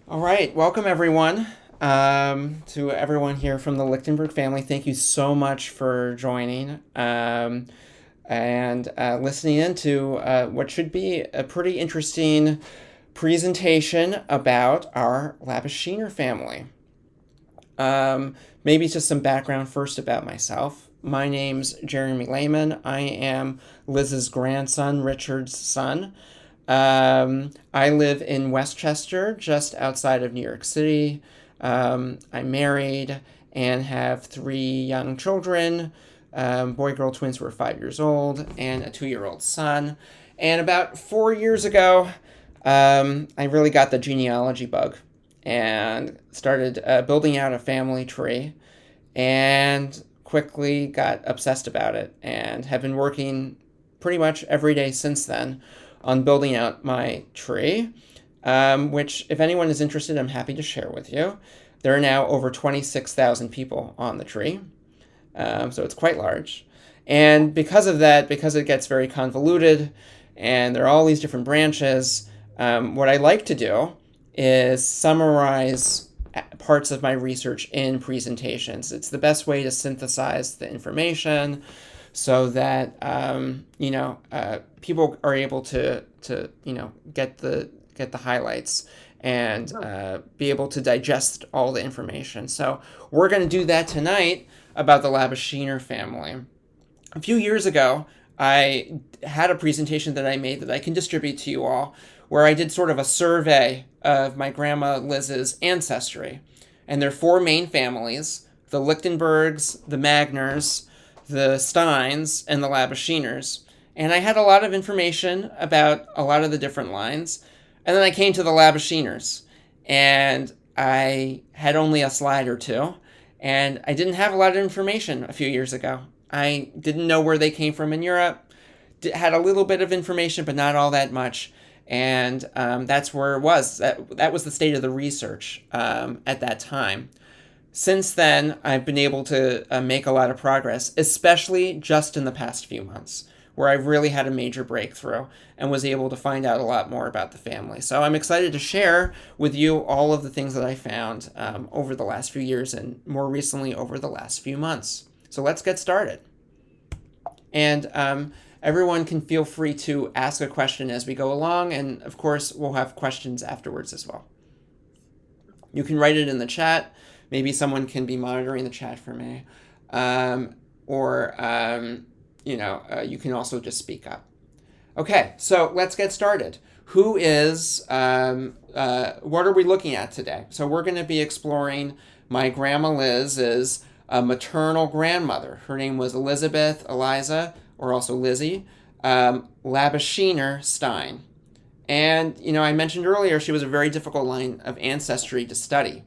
All right, welcome everyone. To everyone here from the Lichtenberg family, thank you so much for joining and listening in to what should be a pretty interesting presentation about our Labishiner family. Maybe just some background first about myself. My name's Jeremy Lehman. I am Liz's grandson, Richard's son. I live in Westchester, just outside of New York City. I'm married and have three young children, boy-girl twins who are 5 years old, and a 2-year-old son. And about 4 years ago, I really got the genealogy bug and started building out a family tree and quickly got obsessed about it and have been working pretty much every day since then on building out my tree, which, if anyone is interested, I'm happy to share with you. There are now over 26,000 people on the tree, so it's quite large. And because of that, because it gets very convoluted and there are all these different branches, what I like to do is summarize parts of my research in presentations. It's the best way to synthesize the information so that people are able to get the highlights and be able to digest all the information. So we're going to do that tonight about the Labishiner family. A few years ago, I had a presentation that I made that I can distribute to you all, where I did sort of a survey of my grandma Liz's ancestry. And there are four main families: the Lichtenbergs, the Magners, the Steins, and the Labishiners. And I had a lot of information about a lot of the different lines. And then I came to the Labishiners, and I had only a slide or two, and I didn't have a lot of information a few years ago. I didn't know where they came from in Europe, had a little bit of information, but not all that much. And that's where it was. That was the state of the research at that time. Since then, I've been able to make a lot of progress, especially just in the past few months, where I've really had a major breakthrough and was able to find out a lot more about the family. So I'm excited to share with you all of the things that I found over the last few years and more recently over the last few months. So let's get started. And everyone can feel free to ask a question as we go along, and of course, we'll have questions afterwards as well. You can write it in the chat. Maybe someone can be monitoring the chat for me. You can also just speak up. Okay, so let's get started. What are we looking at today? So we're going to be exploring my grandma Liz's maternal grandmother. Her name was Elizabeth Eliza, or also Lizzie, Labishiner Stein. And, I mentioned earlier she was a very difficult line of ancestry to study.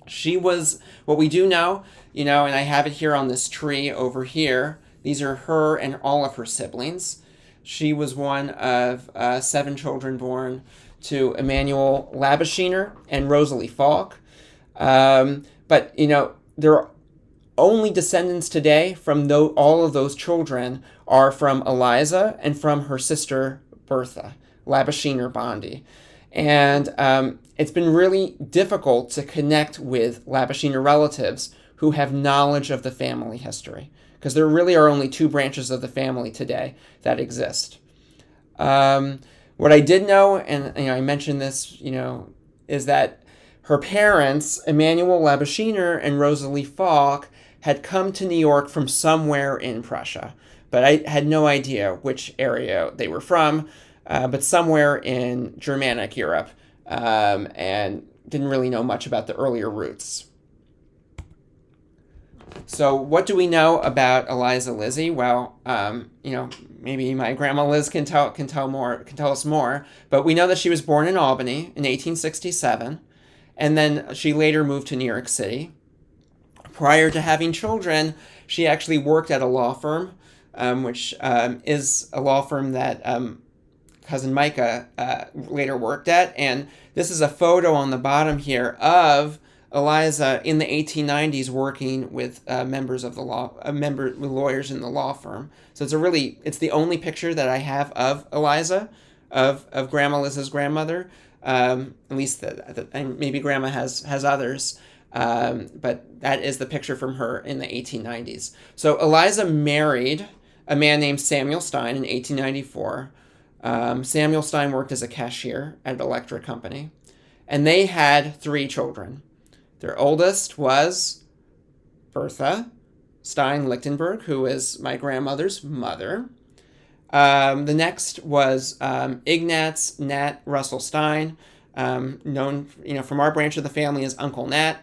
She was, what we do know, and I have it here on this tree over here. These are her and all of her siblings. She was one of 7 children born to Emanuel Labishiner and Rosalie Falke. But, there are only descendants today from all of those children are from Eliza and from her sister Bertha, Labishiner Bondi. And it's been really difficult to connect with Labishiner relatives who have knowledge of the family history, because there really are only 2 branches of the family today that exist. What I did know, and I mentioned this, is that her parents, Emanuel Labishiner and Rosalie Falke, had come to New York from somewhere in Prussia, but I had no idea which area they were from, but somewhere in Germanic Europe, and didn't really know much about the earlier roots. So what do we know about Eliza Lizzie? Well, maybe my grandma Liz can tell us more, but we know that she was born in Albany in 1867, and then she later moved to New York City. Prior to having children, she actually worked at a law firm, which is a law firm that cousin Micah later worked at. And this is a photo on the bottom here of Eliza in the 1890s working with members of the lawyers in the law firm. So it's the only picture that I have of Eliza, of Grandma Liz's grandmother. At least and maybe Grandma has others. But that is the picture from her in the 1890s. So Eliza married a man named Samuel Stein in 1894. Samuel Stein worked as a cashier at an electric company. And they had 3 children. Their oldest was Bertha Stein-Lichtenberg, who is my grandmother's mother. The next was Ignaz Nat Russell Stein, known from our branch of the family as Uncle Nat.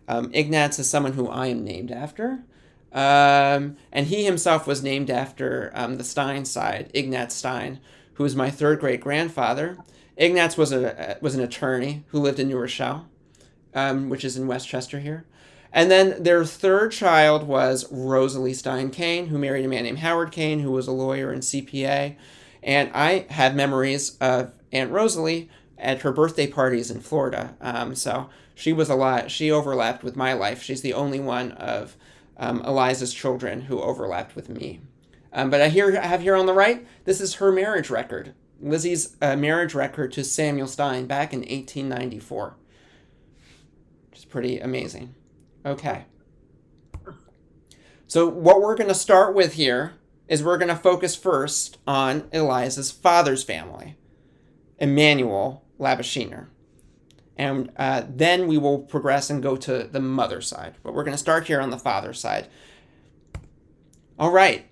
Ignaz is someone who I am named after. And he himself was named after the Stein side, Ignaz Stein, who was my 3rd great-grandfather. Ignaz was an attorney who lived in New Rochelle, which is in Westchester here. And then their 3rd child was Rosalie Stein Kane, who married a man named Howard Kane, who was a lawyer and CPA. And I have memories of Aunt Rosalie at her birthday parties in Florida. So she was she overlapped with my life. She's the only one of Eliza's children who overlapped with me. But I have here on the right, this is her marriage record. Lizzie's marriage record to Samuel Stein back in 1894. Which is pretty amazing. Okay. So what we're going to start with here is we're going to focus first on Eliza's father's family, Emmanuel Labishiner. And then we will progress and go to the mother's side. But we're going to start here on the father's side. All right.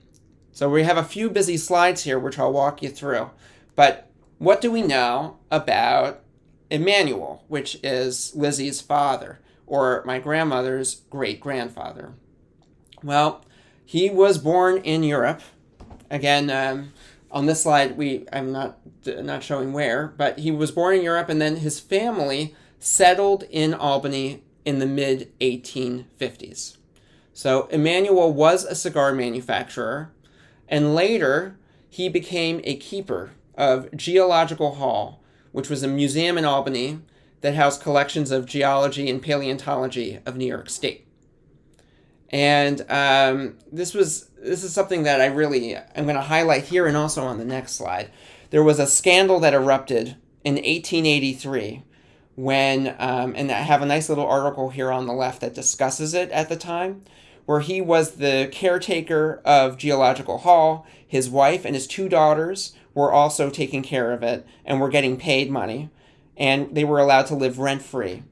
So we have a few busy slides here, which I'll walk you through. But what do we know about Emmanuel, which is Lizzie's father, or my grandmother's great-grandfather? Well, he was born in Europe. Again, on this slide, I'm not showing where, but he was born in Europe, and then his family settled in Albany in the mid-1850s. So Emmanuel was a cigar manufacturer, and later he became a keeper of Geological Hall, which was a museum in Albany that housed collections of geology and paleontology of New York State. And this is something that I'm going to highlight here and also on the next slide. There was a scandal that erupted in 1883 when, and I have a nice little article here on the left that discusses it at the time, where he was the caretaker of Geological Hall. His wife and his 2 daughters were also taking care of it and were getting paid money, and they were allowed to live rent-free.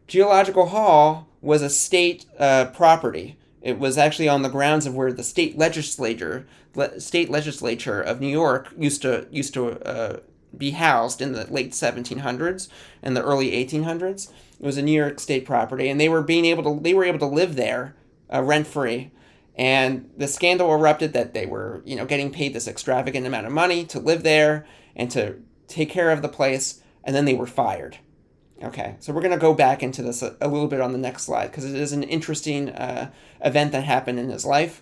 Geological Hall was a state property. It was actually on the grounds of where the state legislature of New York used to be housed in the late 1700s and the early 1800s. It was a New York state property, and they were able to live there rent-free. And the scandal erupted that they were, getting paid this extravagant amount of money to live there and to take care of the place, and then they were fired. Okay, so we're going to go back into this a little bit on the next slide because it is an interesting event that happened in his life.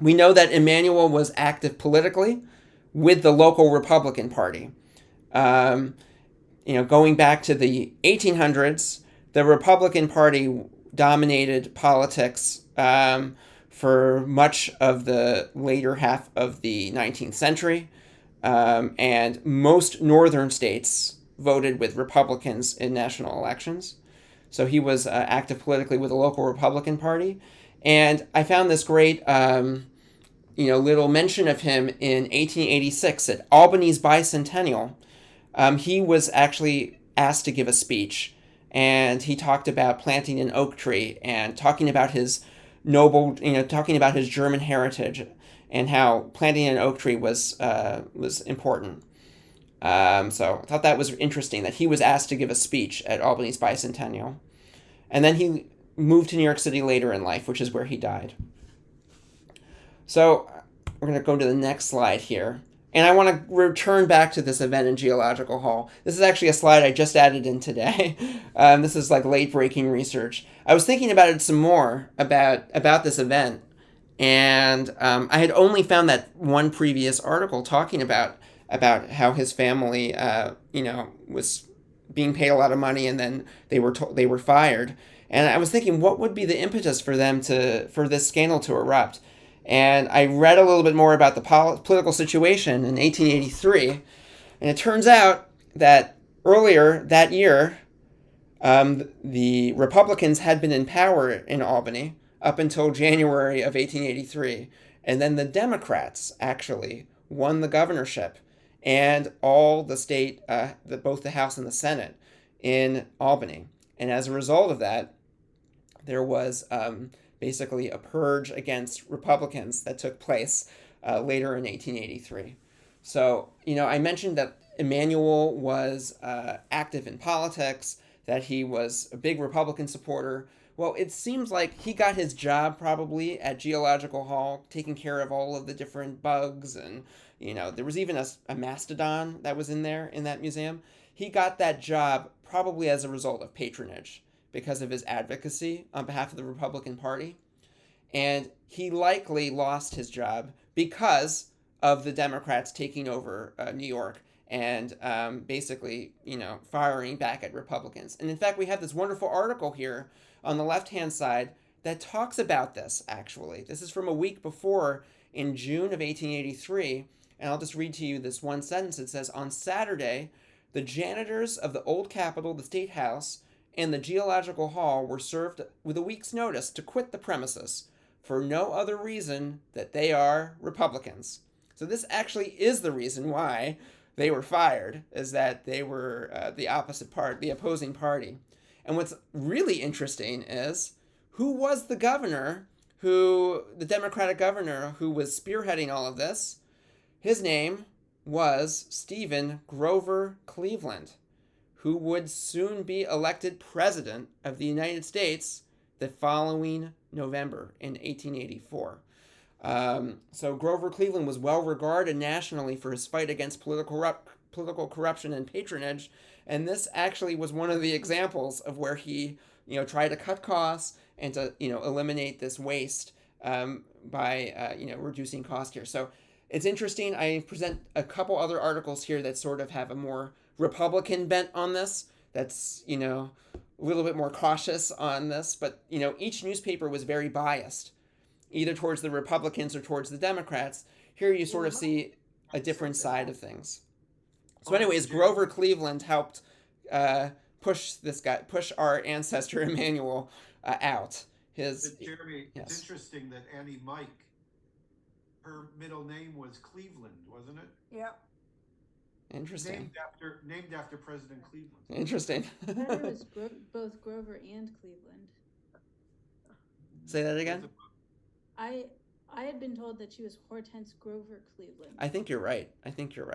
We know that Emmanuel was active politically with the local Republican Party. Going back to the 1800s, the Republican Party dominated politics for much of the later half of the 19th century, and most northern states voted with Republicans in national elections. So he was active politically with the local Republican Party. And I found this great, little mention of him in 1886 at Albany's bicentennial. He was actually asked to give a speech, and he talked about planting an oak tree and talking about his talking about his German heritage and how planting an oak tree was important. So I thought that was interesting that he was asked to give a speech at Albany's bicentennial. And then he moved to New York City later in life, which is where he died. So we're going to go to the next slide here. And I want to return back to this event in Geological Hall. This is actually a slide I just added in today. This is like late-breaking research. I was thinking about it some more, about this event. And I had only found that one previous article talking about how his family, was being paid a lot of money, and then they were fired. And I was thinking, what would be the impetus for this scandal to erupt? And I read a little bit more about the political situation in 1883, and it turns out that Earlier that year, the Republicans had been in power in Albany up until January of 1883. And then the Democrats actually won the governorship and all the state, both the House and the Senate in Albany. And as a result of that, there was basically a purge against Republicans that took place later in 1883. So, I mentioned that Emmanuel was active in politics, that he was a big Republican supporter. Well, it seems like he got his job probably at Geological Hall, taking care of all of the different bugs. And, there was even a mastodon that was in there in that museum. He got that job probably as a result of patronage because of his advocacy on behalf of the Republican Party. And he likely lost his job because of the Democrats taking over New York and basically, firing back at Republicans. And in fact, we have this wonderful article here on the left-hand side that talks about this, actually. This is from a week before, in June of 1883, and I'll just read to you this one sentence. It says, "On Saturday, the janitors of the old Capitol, the State House, and the Geological Hall were served with a week's notice to quit the premises for no other reason that they are Republicans." So this actually is the reason why they were fired, is that they were the opposite part, the opposing party. And what's really interesting is who was the governor, the Democratic governor who was spearheading all of this. His name was Stephen Grover Cleveland, who would soon be elected president of the United States the following November in 1884. So Grover Cleveland was well regarded nationally for his fight against political corruption and patronage, and this actually was one of the examples of where he, tried to cut costs and to, eliminate this waste by, reducing cost here. So it's interesting. I present a couple other articles here that sort of have a more Republican bent on this. That's, a little bit more cautious on this, but, each newspaper was very biased, either towards the Republicans or towards the Democrats. Here you sort of see a different side of things. So anyways, Grover Cleveland helped push our ancestor Emmanuel out. Jeremy, yes. It's interesting that Annie Mike, her middle name was Cleveland, wasn't it? Yeah. Interesting. Named after President Cleveland. Interesting. I thought it was both Grover and Cleveland. Say that again? I had been told that she was Hortense Grover Cleveland. I think you're right. I think It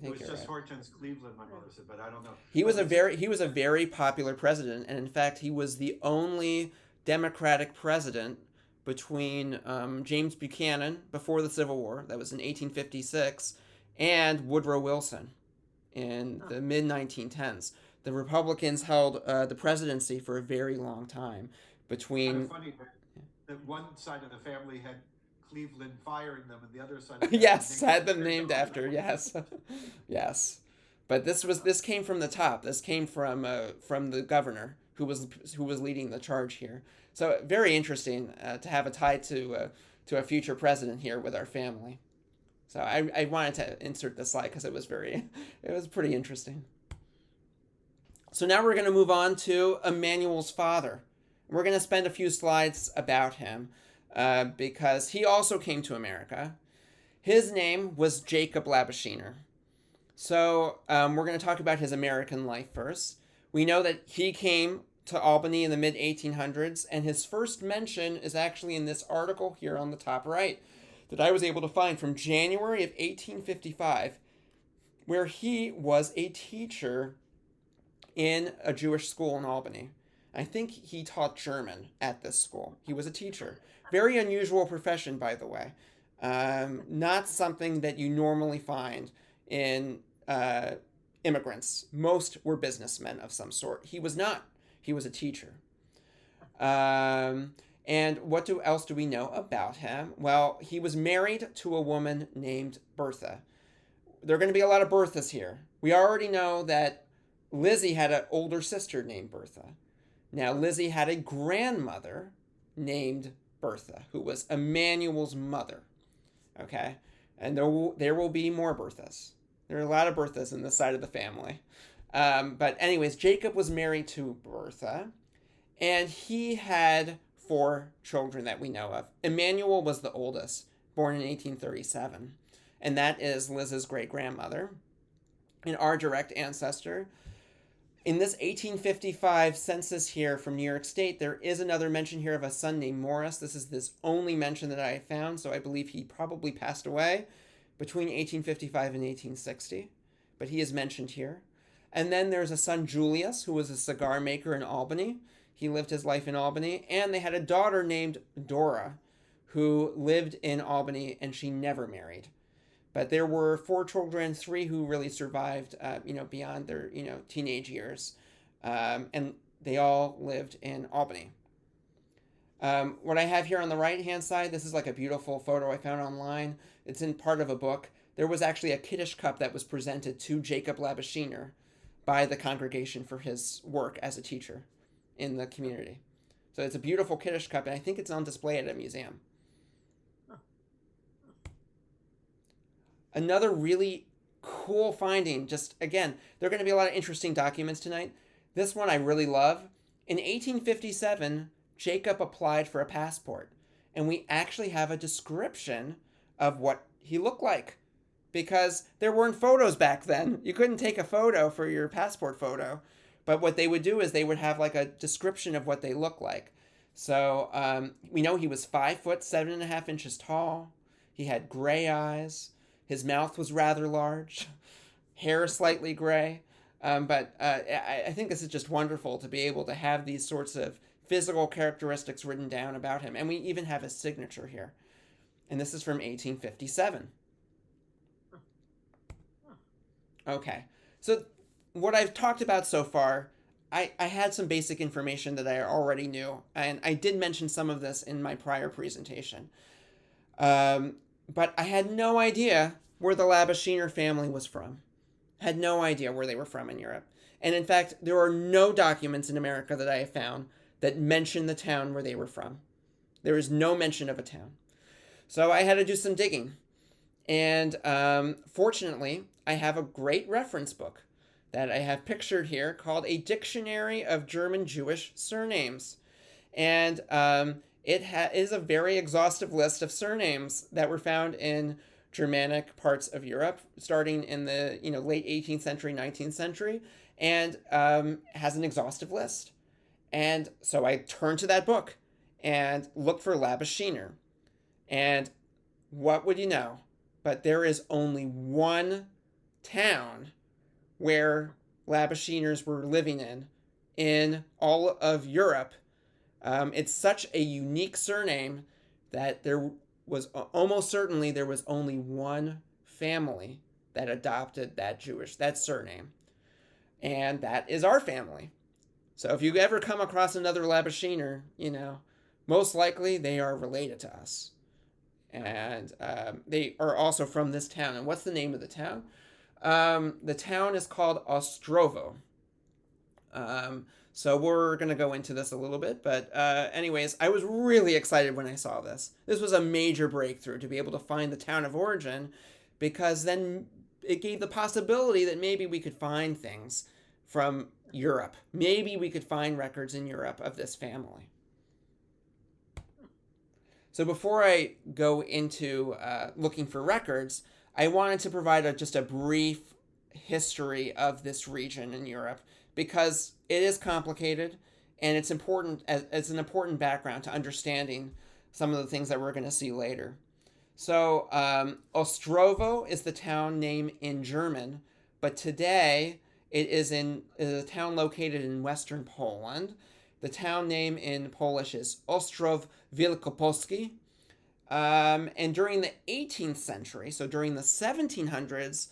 was just right. Hortense Cleveland, my mother said, but I don't know. He was a very popular president, and in fact, he was the only Democratic president between James Buchanan before the Civil War, that was in 1856, and Woodrow Wilson in the mid-1910s. The Republicans held the presidency for a very long time between. Kind of funny that one side of the family had Cleveland firing them, and the other side of the yes, had them named after. Yes, yes. But this came from the top. This came from the governor who was leading the charge here. So very interesting to have a tie to a future president here with our family. So I wanted to insert this slide because it was pretty interesting. So now we're going to move on to Emmanuel's father. We're going to spend a few slides about him because he also came to America. His name was Jacob Labishiner. So we're going to talk about his American life first. We know that he came to Albany in the mid-1800s, and his first mention is actually in this article here on the top right that I was able to find from January of 1855, where he was a teacher in a Jewish school in Albany. I think he taught German at this school. He was a teacher. Very unusual profession, by the way. Not something that you normally find in immigrants. Most were businessmen of some sort. He was not. He was a teacher. And what else do we know about him? Well, he was married to a woman named Bertha. There are going to be a lot of Berthas here. We already know that Lizzie had an older sister named Bertha. Now, Lizzie had a grandmother named Bertha, who was Emmanuel's mother. Okay? And there will be more Berthas. There are a lot of Berthas in this side of the family. But anyways, Jacob was married to Bertha, and he had 4 children that we know of. Emmanuel was the oldest, born in 1837, and that is Liz's great-grandmother and our direct ancestor. In this 1855 census here from New York State, there is another mention here of a son named Morris. This is this only mention that I found, so I believe he probably passed away between 1855 and 1860, but he is mentioned here. And then there's a son, Julius, who was a cigar maker in Albany. He lived his life in Albany, and they had a daughter named Dora, who lived in Albany, and she never married. But there were 4 children, 3 who really survived, beyond their, teenage years. And they all lived in Albany. What I have here on the right-hand side, this is like a beautiful photo I found online. It's in part of a book. There was actually a Kiddush cup that was presented to Jacob Labishiner by the congregation for his work as a teacher in the community. So it's a beautiful Kiddush cup, and I think it's on display at a museum. Another really cool finding, just again, there are going to be a lot of interesting documents tonight. This one I really love. In 1857, Jacob applied for a passport, and we actually have a description of what he looked like, because there weren't photos back then. You couldn't take a photo for your passport photo, but what they would do is they would have like a description of what they look like. So we know he was 5 foot 7.5 inches tall. He had gray eyes. His mouth was rather large, hair slightly gray. But I think this is just wonderful to be able to have these sorts of physical characteristics written down about him. And we even have his signature here. And this is from 1857. Okay, so what I've talked about so far, I had some basic information that I already knew. And I did mention some of this in my prior presentation. But I had no idea where the Labishiner family was from. Had no idea where they were from in Europe. And in fact, there are no documents in America that I have found that mention the town where they were from. There is no mention of a town. So I had to do some digging. And fortunately, I have a great reference book that I have pictured here called A Dictionary of German Jewish Surnames. And it is a very exhaustive list of surnames that were found in Germanic parts of Europe, starting in the late 18th century, 19th century, and has an exhaustive list. And so I turned to that book and looked for Labishiner. And what would you know? But there is only one town where Labishiners were living in all of Europe. It's such a unique surname that there was almost certainly there was only one family that adopted that surname. And that is our family. So if you ever come across another Labishiner, most likely they are related to us. And they are also from this town. And what's the name of the town? The town is called Ostrowo. So we're going to go into this a little bit. But anyways, I was really excited when I saw this. This was a major breakthrough to be able to find the town of origin, because then it gave the possibility that maybe we could find things from Europe. Maybe we could find records in Europe of this family. So before I go into looking for records, I wanted to provide just a brief history of this region in Europe, because it is complicated and it's important as an important background to understanding some of the things that we're going to see later. So Ostrowo is the town name in German, but today it is a town located in western Poland. The town name in Polish is Ostrów Wielkopolski. And during the 18th century, so during the 1700s,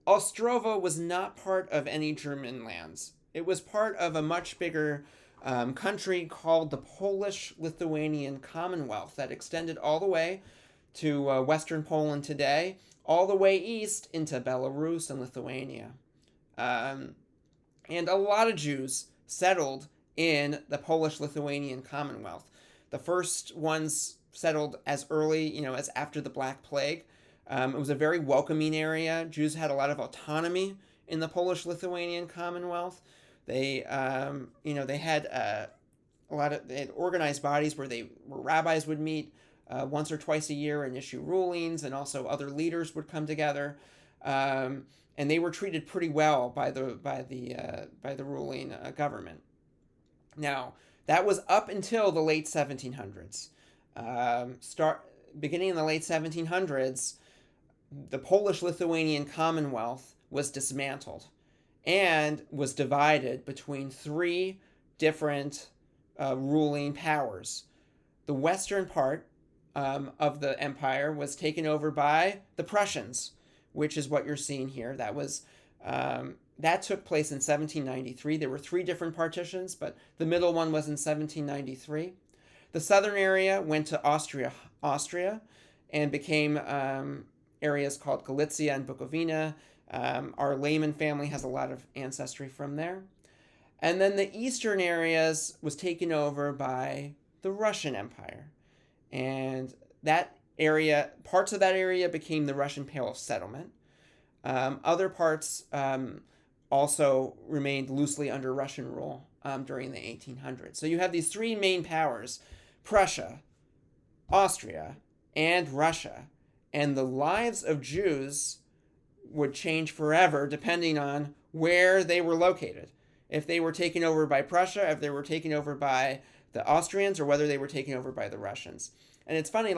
Ostrowo was not part of any German lands. It was part of a much bigger country called the Polish-Lithuanian Commonwealth that extended all the way to western Poland today, all the way east into Belarus and Lithuania. And a lot of Jews settled in the Polish-Lithuanian Commonwealth. The first ones settled as early, as after the Black Plague. It was a very welcoming area. Jews had a lot of autonomy in the Polish-Lithuanian Commonwealth. They had they had organized bodies where rabbis would meet once or twice a year and issue rulings, and also other leaders would come together, and they were treated pretty well by the ruling government. Now, that was up until the late 1700s. Beginning in the late 1700s, the Polish-Lithuanian Commonwealth was dismantled and was divided between three different ruling powers. The western part of the empire was taken over by the Prussians, which is what you're seeing here. That took place in 1793. There were three different partitions, but the middle one was in 1793. The southern area went to Austria, and became areas called Galicia and Bukovina. Our Lehman family has a lot of ancestry from there. And then the eastern areas was taken over by the Russian Empire. And parts of that area became the Russian Pale of Settlement. Other parts also remained loosely under Russian rule during the 1800s. So you have these three main powers: Prussia, Austria, and Russia. And the lives of Jews would change forever depending on where they were located. If they were taken over by Prussia, if they were taken over by the Austrians, or whether they were taken over by the Russians. And it's funny,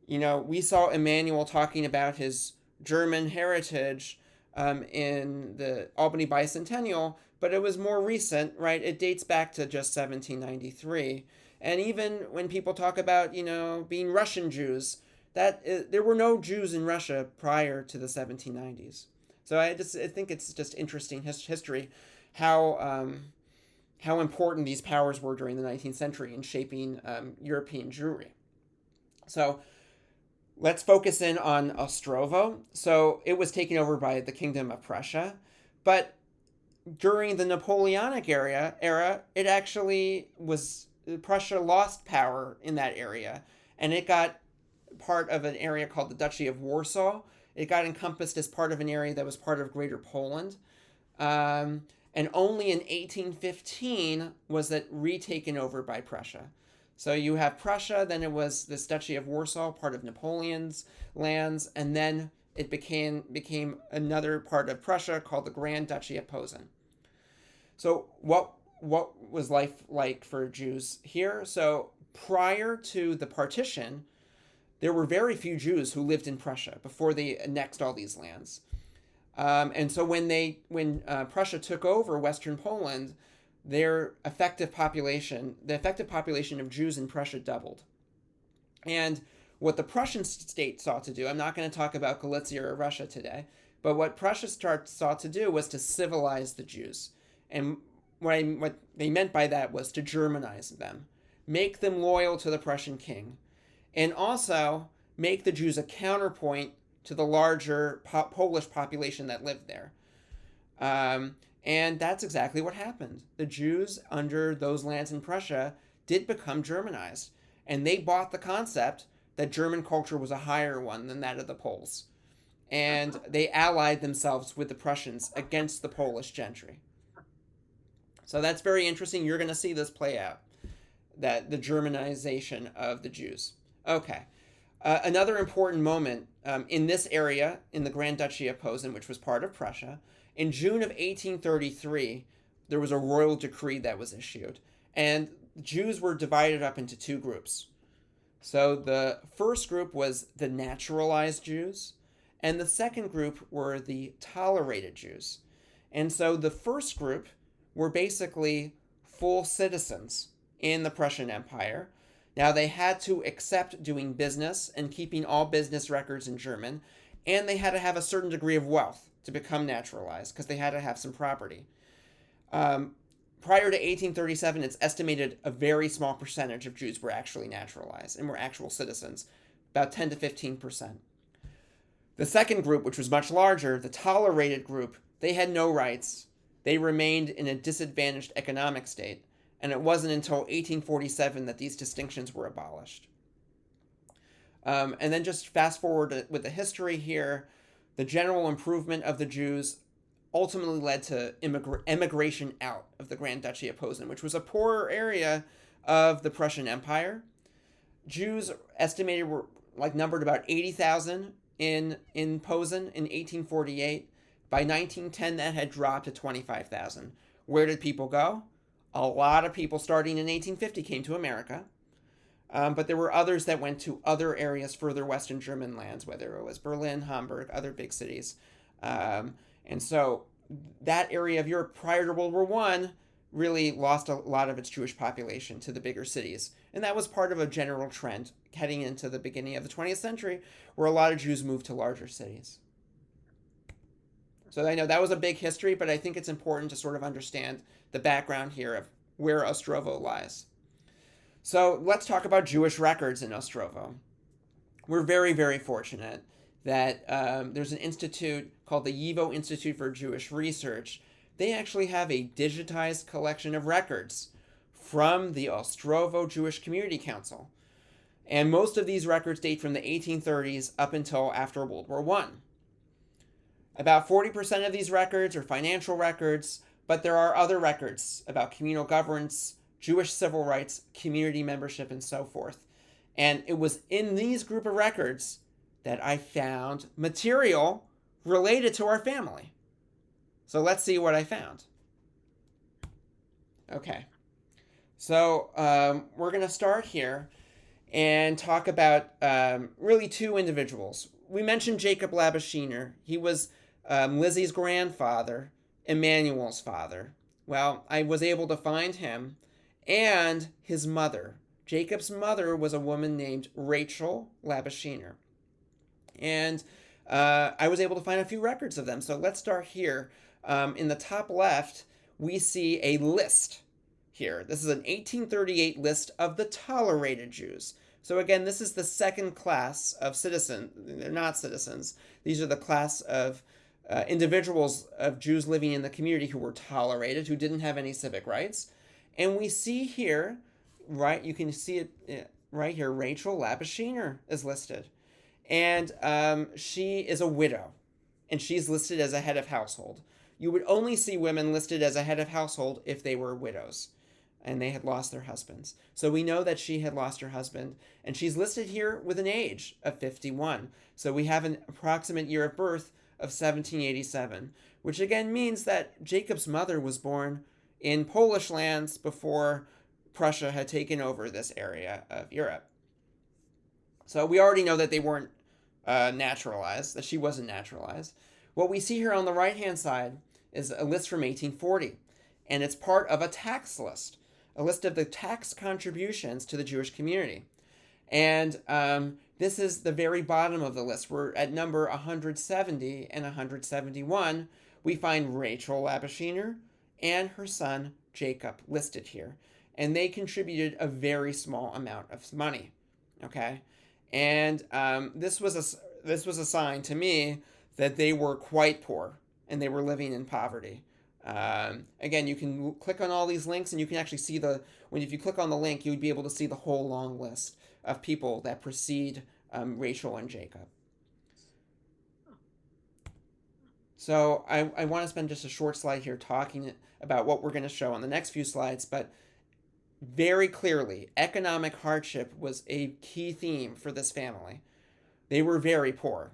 we saw Emmanuel talking about his German heritage in the Albany Bicentennial, but it was more recent, right? It dates back to just 1793. And even when people talk about, being Russian Jews, there were no Jews in Russia prior to the 1790s. So I think it's just interesting history how important these powers were during the 19th century in shaping European Jewry. So let's focus in on Ostrowo. So it was taken over by the Kingdom of Prussia, but during the Napoleonic era, it actually was Prussia lost power in that area, and it got part of an area called the Duchy of Warsaw. It got encompassed as part of an area that was part of Greater Poland. And only in 1815 was it retaken over by Prussia. So you have Prussia, then it was this Duchy of Warsaw, part of Napoleon's lands, and then it became another part of Prussia called the Grand Duchy of Posen. So what was life like for Jews here? So prior to the partition, there were very few Jews who lived in Prussia before they annexed all these lands. And so when Prussia took over Western Poland, the effective population of Jews in Prussia doubled. And what the Prussian state sought to do, I'm not going to talk about Galicia or Russia today, but what Prussia sought to do was to civilize the Jews. And what they meant by that was to Germanize them, make them loyal to the Prussian king, and also make the Jews a counterpoint to the larger Polish population that lived there. And that's exactly what happened. The Jews under those lands in Prussia did become Germanized, and they bought the concept that German culture was a higher one than that of the Poles. And they allied themselves with the Prussians against the Polish gentry. So that's very interesting. You're going to see this play out, that the Germanization of the Jews. Okay. Another important moment in this area, in the Grand Duchy of Posen, which was part of Prussia, in June of 1833, there was a royal decree that was issued, and Jews were divided up into two groups. So the first group was the naturalized Jews, and the second group were the tolerated Jews. And so the first group were basically full citizens in the Prussian Empire. Now, they had to accept doing business and keeping all business records in German, and they had to have a certain degree of wealth to become naturalized, because they had to have some property. Prior to 1837, it's estimated a very small percentage of Jews were actually naturalized and were actual citizens, about 10 to 15%. The second group, which was much larger, the tolerated group, they had no rights. They remained in a disadvantaged economic state, and it wasn't until 1847 that these distinctions were abolished. And then just fast forward with the history here, the general improvement of the Jews ultimately led to emigration out of the Grand Duchy of Posen, which was a poorer area of the Prussian Empire. Jews estimated were numbered about 80,000 in Posen in 1848. By 1910, that had dropped to 25,000. Where did people go? A lot of people starting in 1850 came to America. But there were others that went to other areas further west in German lands, whether it was Berlin, Hamburg, other big cities. And so that area of Europe prior to World War I really lost a lot of its Jewish population to the bigger cities. And that was part of a general trend heading into the beginning of the 20th century, where a lot of Jews moved to larger cities. So I know that was a big history, but I think it's important to sort of understand the background here of where Ostrowo lies. So let's talk about Jewish records in Ostrowo. We're very, very fortunate that there's an institute called the YIVO Institute for Jewish Research. They actually have a digitized collection of records from the Ostrowo Jewish Community Council. And most of these records date from the 1830s up until after World War I. About 40% of these records are financial records, but there are other records about communal governance, Jewish civil rights, community membership, and so forth. And it was in these group of records that I found material related to our family. So let's see what I found. Okay. So we're going to start here and talk about really two individuals. We mentioned Jacob Labishiner. He was Lizzie's grandfather, Emmanuel's father. Well, I was able to find him and his mother. Jacob's mother was a woman named Rachel Labishiner. And I was able to find a few records of them. So let's start here. In the top left, we see a list here. This is an 1838 list of the tolerated Jews. So again, this is the second class of citizens. They're not citizens. These are the class of individuals of Jews living in the community who were tolerated, who didn't have any civic rights. And we see here, right, you can see it right here, Rachel Labishiner is listed. And she is a widow, and she's listed as a head of household. You would only see women listed as a head of household if they were widows and they had lost their husbands. So we know that she had lost her husband, and she's listed here with an age of 51. So we have an approximate year of birth of 1787, which again means that Jacob's mother was born in Polish lands before Prussia had taken over this area of Europe. So we already know that they weren't naturalized, that she wasn't naturalized. What we see here on the right-hand side is a list from 1840, and it's part of a tax list, a list of the tax contributions to the Jewish community. And this is the very bottom of the list. We're at number 170 and 171. We find Rachel Labishiner and her son Jacob listed here, and they contributed a very small amount of money. Okay, and this was a sign to me that they were quite poor and they were living in poverty. Again, you can click on all these links, and you can actually see if you click on the link, you would be able to see the whole long list of people that precede Rachel and Jacob. So I want to spend just a short slide here talking about what we're going to show on the next few slides, but very clearly, economic hardship was a key theme for this family. They were very poor.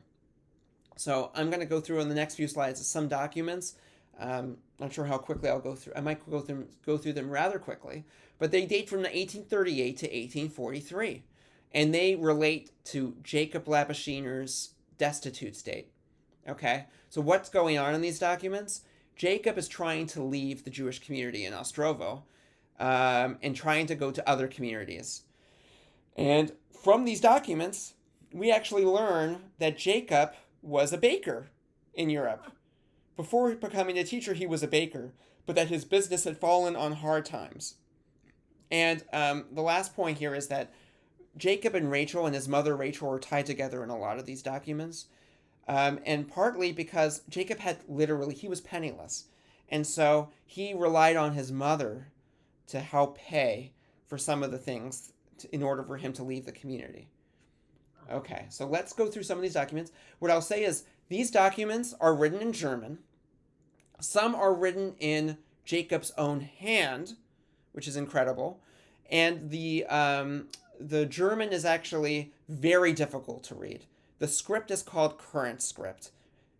So I'm going to go through in the next few slides some documents. Not sure how quickly I'll go through. I might go through them rather quickly, but they date from 1838 to 1843, and they relate to Jacob Labishiner's destitute state. Okay, so what's going on in these documents? Jacob is trying to leave the Jewish community in Ostrowo and trying to go to other communities. And from these documents, we actually learn that Jacob was a baker in Europe. Before becoming a teacher, he was a baker, but that his business had fallen on hard times. And the last point here is that Jacob and Rachel and his mother Rachel are tied together in a lot of these documents. And partly because Jacob he was penniless. And so he relied on his mother to help pay for some of the things in order for him to leave the community. Okay, so let's go through some of these documents. What I'll say is these documents are written in German. Some are written in Jacob's own hand, which is incredible. And the German is actually very difficult to read. The script is called current script,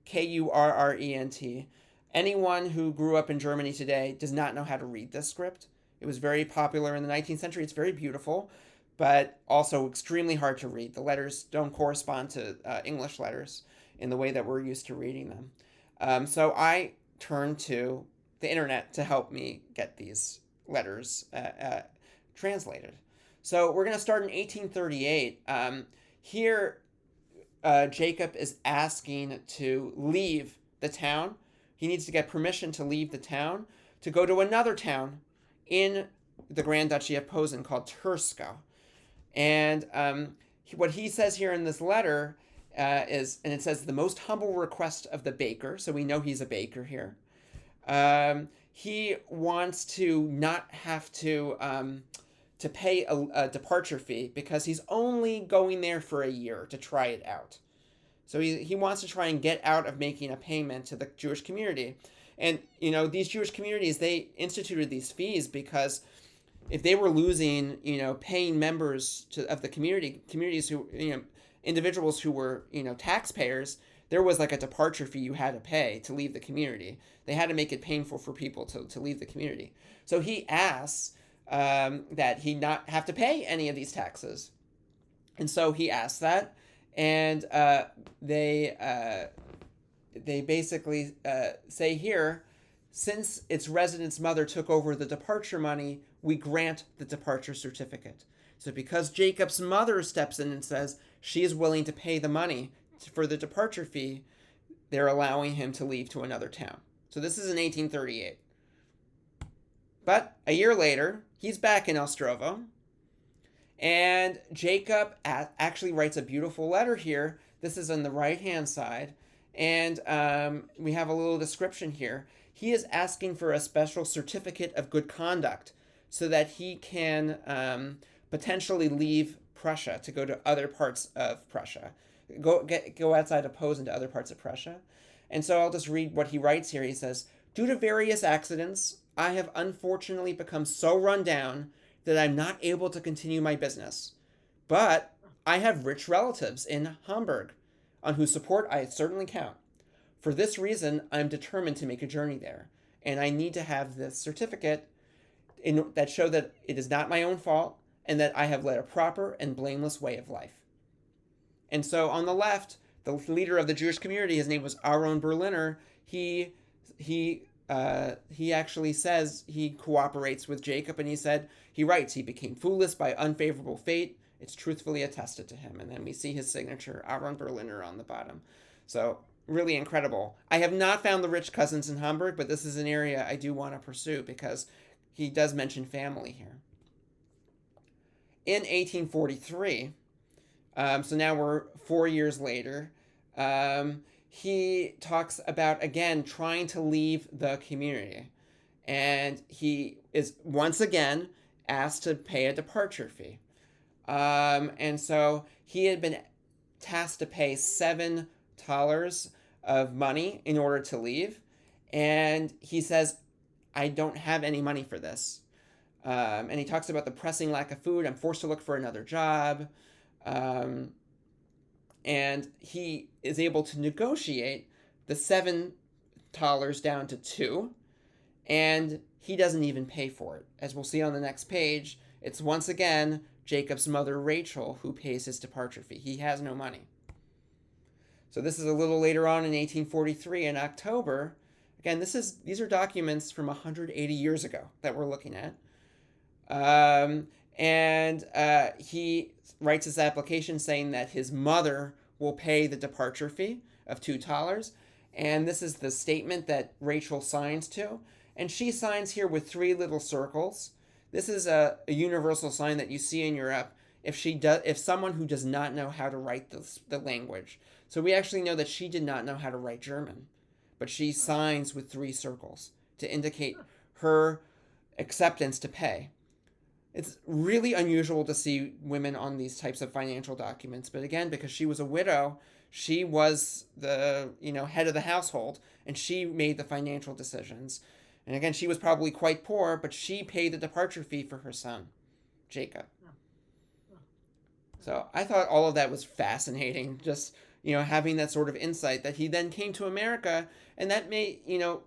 Kurrent. Anyone who grew up in Germany today does not know how to read this script. It was very popular in the 19th century. It's very beautiful, but also extremely hard to read. The letters don't correspond to English letters in the way that we're used to reading them. So I turned to the internet to help me get these letters translated. So we're going to start in 1838. Here, Jacob is asking to leave the town. He needs to get permission to leave the town to go to another town in the Grand Duchy of Posen called Tursko. And what he says here in this letter is, and it says, the most humble request of the baker. So we know he's a baker here. He wants to not have to pay a departure fee because he's only going there for a year to try it out. So he wants to try and get out of making a payment to the Jewish community. And, these Jewish communities, they instituted these fees because if they were losing, paying members of the communities who, individuals who were, taxpayers, there was like a departure fee you had to pay to leave the community. They had to make it painful for people to leave the community. So he asks that he not have to pay any of these taxes. And so he asks that, and they basically say here, since its resident's mother took over the departure money, we grant the departure certificate. So because Jacob's mother steps in and says she is willing to pay the money for the departure fee, they're allowing him to leave to another town. So this is in 1838. But a year later, he's back in Ostrowo, and Jacob actually writes a beautiful letter here. This is on the right-hand side, and we have a little description here. He is asking for a special certificate of good conduct so that he can potentially leave Prussia to go to other parts of Prussia. Go outside of Posen to other parts of Prussia. And so I'll just read what he writes here. He says, due to various accidents, I have unfortunately become so run down that I'm not able to continue my business. But I have rich relatives in Hamburg, on whose support I certainly count. For this reason, I'm determined to make a journey there, and I need to have this certificate that show that it is not my own fault and that I have led a proper and blameless way of life. And so on the left, the leader of the Jewish community, his name was Aaron Berliner, he actually says he cooperates with Jacob, and he writes, he became foolish by unfavorable fate. It's truthfully attested to him. And then we see his signature, Aaron Berliner, on the bottom. So really incredible. I have not found the rich cousins in Hamburg, but this is an area I do want to pursue because he does mention family here. In 1843, so now we're 4 years later, he talks about, again, trying to leave the community. And he is once again asked to pay a departure fee. And so he had been tasked to pay $7 of money in order to leave. And he says, I don't have any money for this. And he talks about the pressing lack of food. I'm forced to look for another job. And he is able to negotiate the $7 down to $2. And he doesn't even pay for it. As we'll see on the next page, it's once again Jacob's mother, Rachel, who pays his departure fee. He has no money. So this is a little later on in 1843 in October. Again, these are documents from 180 years ago that we're looking at. He writes his application saying that his mother will pay the departure fee of $2. And this is the statement that Rachel signs to. And she signs here with 3 little circles. This is a universal sign that you see in Europe if someone who does not know how to write the language. So we actually know that she did not know how to write German, but she signs with 3 circles to indicate her acceptance to pay. It's really unusual to see women on these types of financial documents, but again, because she was a widow, she was the head of the household, and she made the financial decisions. And again, she was probably quite poor, but she paid the departure fee for her son, Jacob. So I thought all of that was fascinating, just having that sort of insight that he then came to America, and that may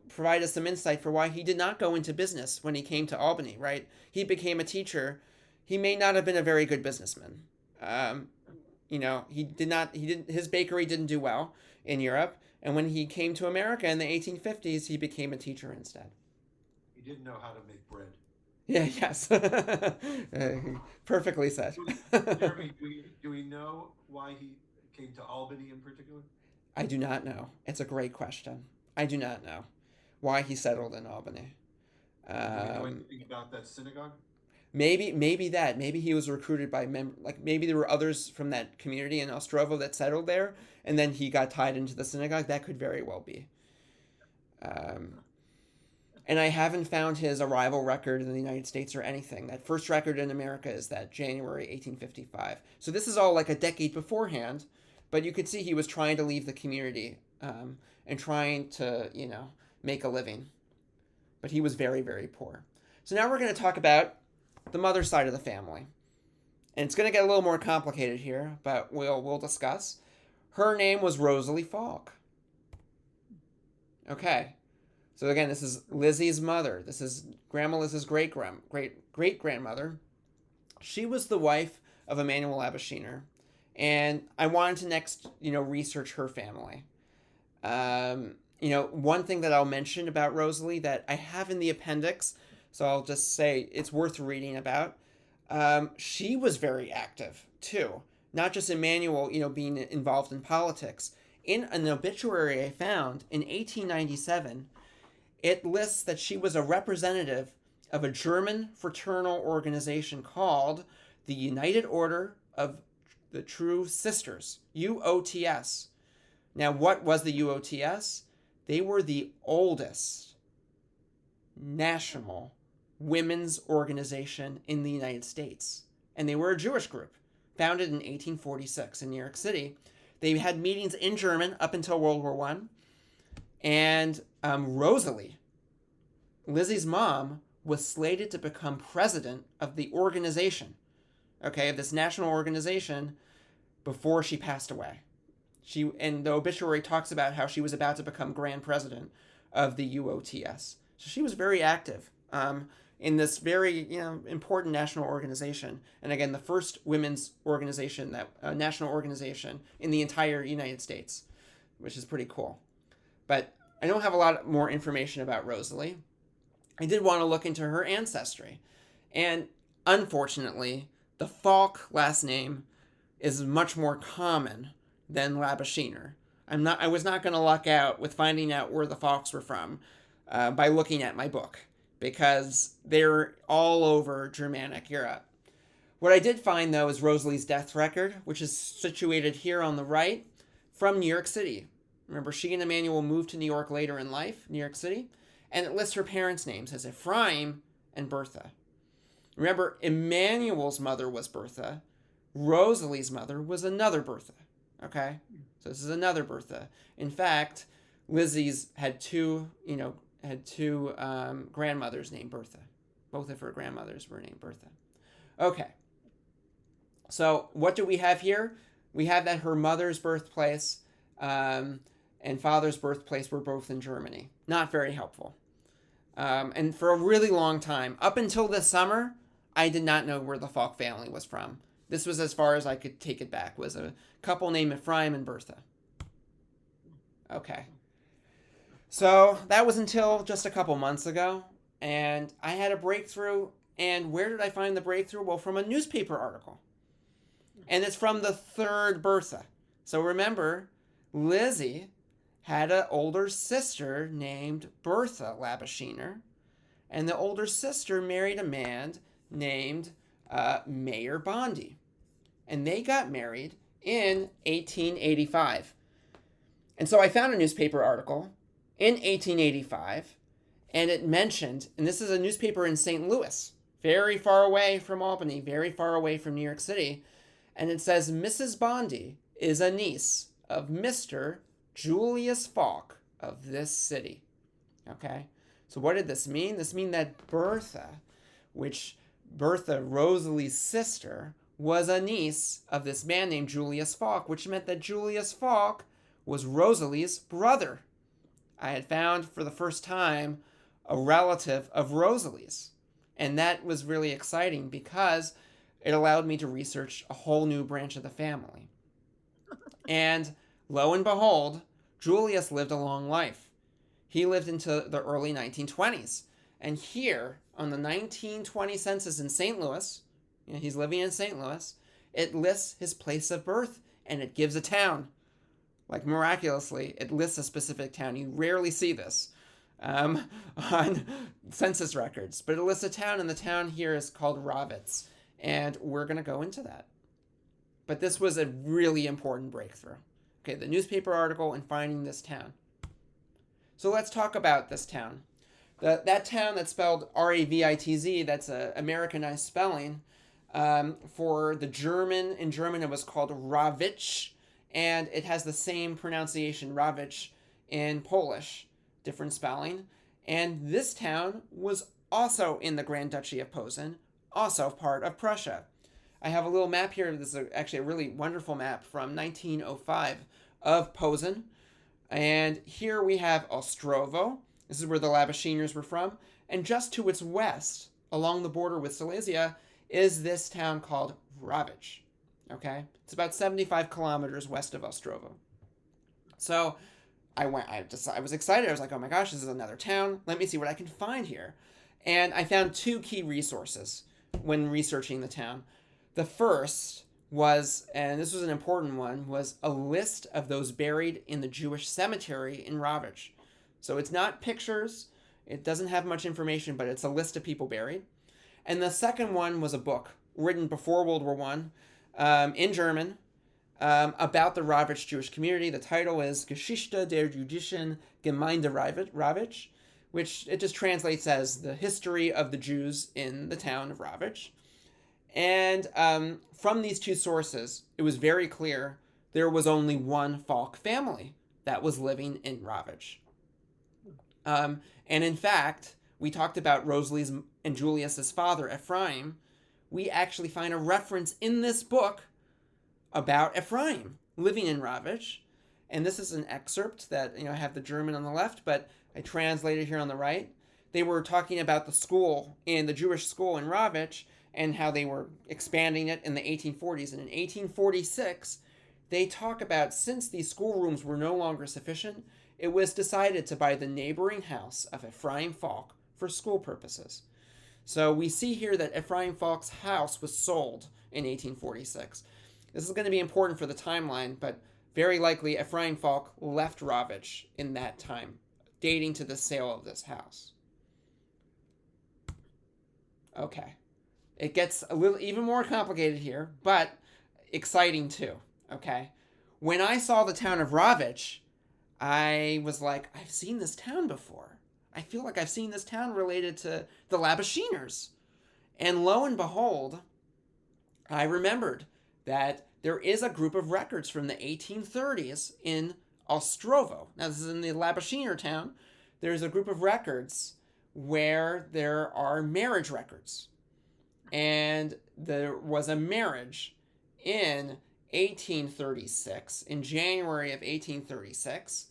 provide us some insight for why he did not go into business when he came to Albany. Right, he became a teacher. He may not have been a very good businessman. He did not. He didn't. His bakery didn't do well in Europe, and when he came to America in the 1850s, he became a teacher instead. He didn't know how to make bread. Yeah. Yes. Perfectly said. Jeremy, do we know why he came to Albany in particular? I do not know. It's a great question. I do not know why he settled in Albany. Do we know anything about that synagogue? Maybe that. Maybe he was recruited by maybe there were others from that community in Ostrowo that settled there, and then he got tied into the synagogue. That could very well be. And I haven't found his arrival record in the United States or anything. That first record in America is that January 1855. So this is all like a decade beforehand, but you could see he was trying to leave the community and trying to, make a living. But he was very, very poor. So now we're going to talk about the mother's side of the family. And it's going to get a little more complicated here, but we'll discuss. Her name was Rosalie Falke. Okay. So again, this is Lizzie's mother. This is Grandma Liz's great-grandmother. She was the wife of Emanuel Labishiner, and I wanted to next, research her family. One thing that I'll mention about Rosalie that I have in the appendix, so I'll just say it's worth reading about. She was very active too, not just Emanuel, being involved in politics. In an obituary I found in 1897. It lists that she was a representative of a German fraternal organization called the United Order of the True Sisters, UOTS. Now, what was the UOTS? They were the oldest national women's organization in the United States. And they were a Jewish group, founded in 1846 in New York City. They had meetings in German up until World War I. And Rosalie, Lizzie's mom, was slated to become president of the organization, of this national organization, before she passed away. And the obituary talks about how she was about to become grand president of the UOTS. So she was very active in this very important national organization. And again, the first women's organization, national organization in the entire United States, which is pretty cool. But I don't have a lot more information about Rosalie. I did want to look into her ancestry. And unfortunately, the Falke last name is much more common than Labishiner. I was not going to luck out with finding out where the Falkes were from by looking at my book, because they're all over Germanic Europe. What I did find, though, is Rosalie's death record, which is situated here on the right, from New York City. Remember, she and Emanuel moved to New York later in life, New York City, and it lists her parents' names as Ephraim and Bertha. Remember, Emanuel's mother was Bertha. Rosalie's mother was another Bertha. Okay? So this is another Bertha. In fact, Lizzie's had two grandmothers named Bertha. Both of her grandmothers were named Bertha. Okay. So what do we have here? We have that her mother's birthplace and father's birthplace were both in Germany. Not very helpful. And for a really long time, up until this summer, I did not know where the Falke family was from. This was as far as I could take it back, was a couple named Ephraim and Bertha. Okay. So that was until just a couple months ago, and I had a breakthrough. And where did I find the breakthrough? Well, from a newspaper article. And it's from the third Bertha. So remember, Lizzie had an older sister named Bertha Labishiner, and the older sister married a man named Mayor Bondi. And they got married in 1885. And so I found a newspaper article in 1885, and it mentioned, and this is a newspaper in St. Louis, very far away from Albany, very far away from New York City. And it says Mrs. Bondi is a niece of Mr. Julius Falke of this city. Okay? So what did this mean? This mean that Bertha, Rosalie's sister, was a niece of this man named Julius Falke, which meant that Julius Falke was Rosalie's brother. I had found for the first time a relative of Rosalie's. And that was really exciting because it allowed me to research a whole new branch of the family. And lo and behold, Julius lived a long life. He lived into the early 1920s. And here, on the 1920 census in St. Louis, he's living in St. Louis, it lists his place of birth and it gives a town. Like miraculously, it lists a specific town. You rarely see this on census records, but it lists a town, and the town here is called Rawitsch, and we're going to go into that. But this was a really important breakthrough. Okay, the newspaper article and finding this town. So let's talk about this town. That town that's spelled Ravitz, that's an Americanized spelling. For the German, in German it was called Rawitsch, and it has the same pronunciation, Rawitsch, in Polish, different spelling. And this town was also in the Grand Duchy of Posen, also part of Prussia. I have a little map here. This is actually a really wonderful map from 1905 of Posen. And here we have Ostrowo. This is where the Labishiners were from. And just to its west, along the border with Silesia, is this town called Rawitsch. Okay? It's about 75 kilometers west of Ostrowo. So I was excited. I was like, oh my gosh, this is another town. Let me see what I can find here. And I found two key resources when researching the town. The first was, and this was an important one, was a list of those buried in the Jewish cemetery in Rawitsch. So it's not pictures, it doesn't have much information, but it's a list of people buried. And the second one was a book written before World War I in German about the Rawitsch Jewish community. The title is Geschichte der jüdischen Gemeinde Rawitsch, which it just translates as the history of the Jews in the town of Rawitsch. And from these two sources, it was very clear there was only one Falke family that was living in Rawitsch. And in fact, we talked about Rosalie's and Julius's father, Ephraim. We actually find a reference in this book about Ephraim living in Rawitsch. And this is an excerpt that, I have the German on the left, but I translated here on the right. They were talking about the school, the Jewish school in Rawitsch, and how they were expanding it in the 1840s. And in 1846, they talk about, since these schoolrooms were no longer sufficient, it was decided to buy the neighboring house of Ephraim Falke for school purposes. So we see here that Ephraim Falke's house was sold in 1846. This is going to be important for the timeline, but very likely Ephraim Falke left Rawitsch in that time, dating to the sale of this house. Okay. It gets a little even more complicated here, but exciting too, okay? When I saw the town of Rawitsch, I was like, I've seen this town before. I feel like I've seen this town related to the Labishiners. And lo and behold, I remembered that there is a group of records from the 1830s in Ostrowo. Now, this is in the Labishiner town. There's a group of records where there are marriage records. And there was a marriage in 1836, in January of 1836,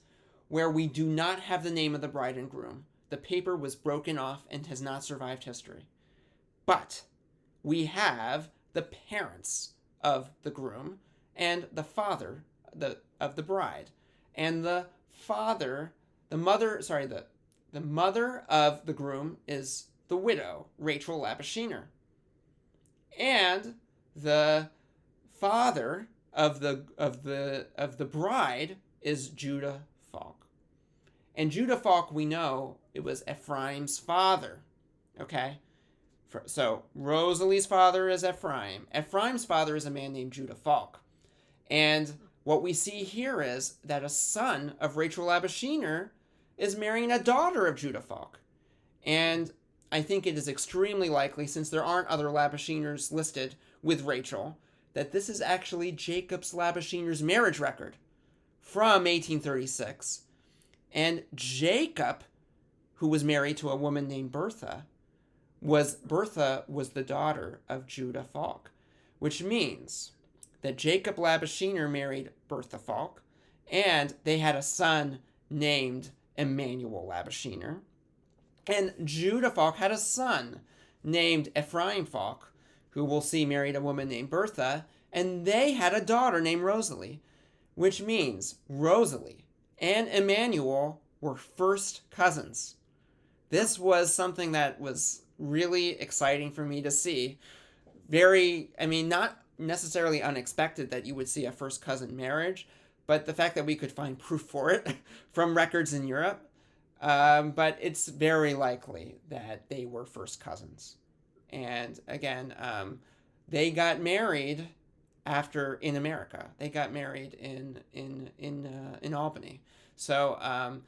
where we do not have the name of the bride and groom. The paper was broken off and has not survived history. But we have the parents of the groom and the father of the bride. And the mother of the groom is the widow, Rachel Labishiner. And the father of the bride is Judah Falke. And Judah Falke, we know, it was Ephraim's father. Okay? So Rosalie's father is Ephraim. Ephraim's father is a man named Judah Falke. And what we see here is that a son of Rachel Labishiner is marrying a daughter of Judah Falke. And I think it is extremely likely, since there aren't other Labishiners listed with Rachel, that this is actually Jacob Labishiner's marriage record from 1836. And Jacob, who was married to a woman named Bertha was the daughter of Judah Falke, which means that Jacob Labishiner married Bertha Falke, and they had a son named Emmanuel Labishiner. And Judah Falke had a son named Ephraim Falke, who we'll see married a woman named Bertha, and they had a daughter named Rosalie, which means Rosalie and Emmanuel were first cousins. This was something that was really exciting for me to see. Not necessarily unexpected that you would see a first cousin marriage, but the fact that we could find proof for it from records in Europe. But it's very likely that they were first cousins. And again, they got married in America. They got married in Albany. So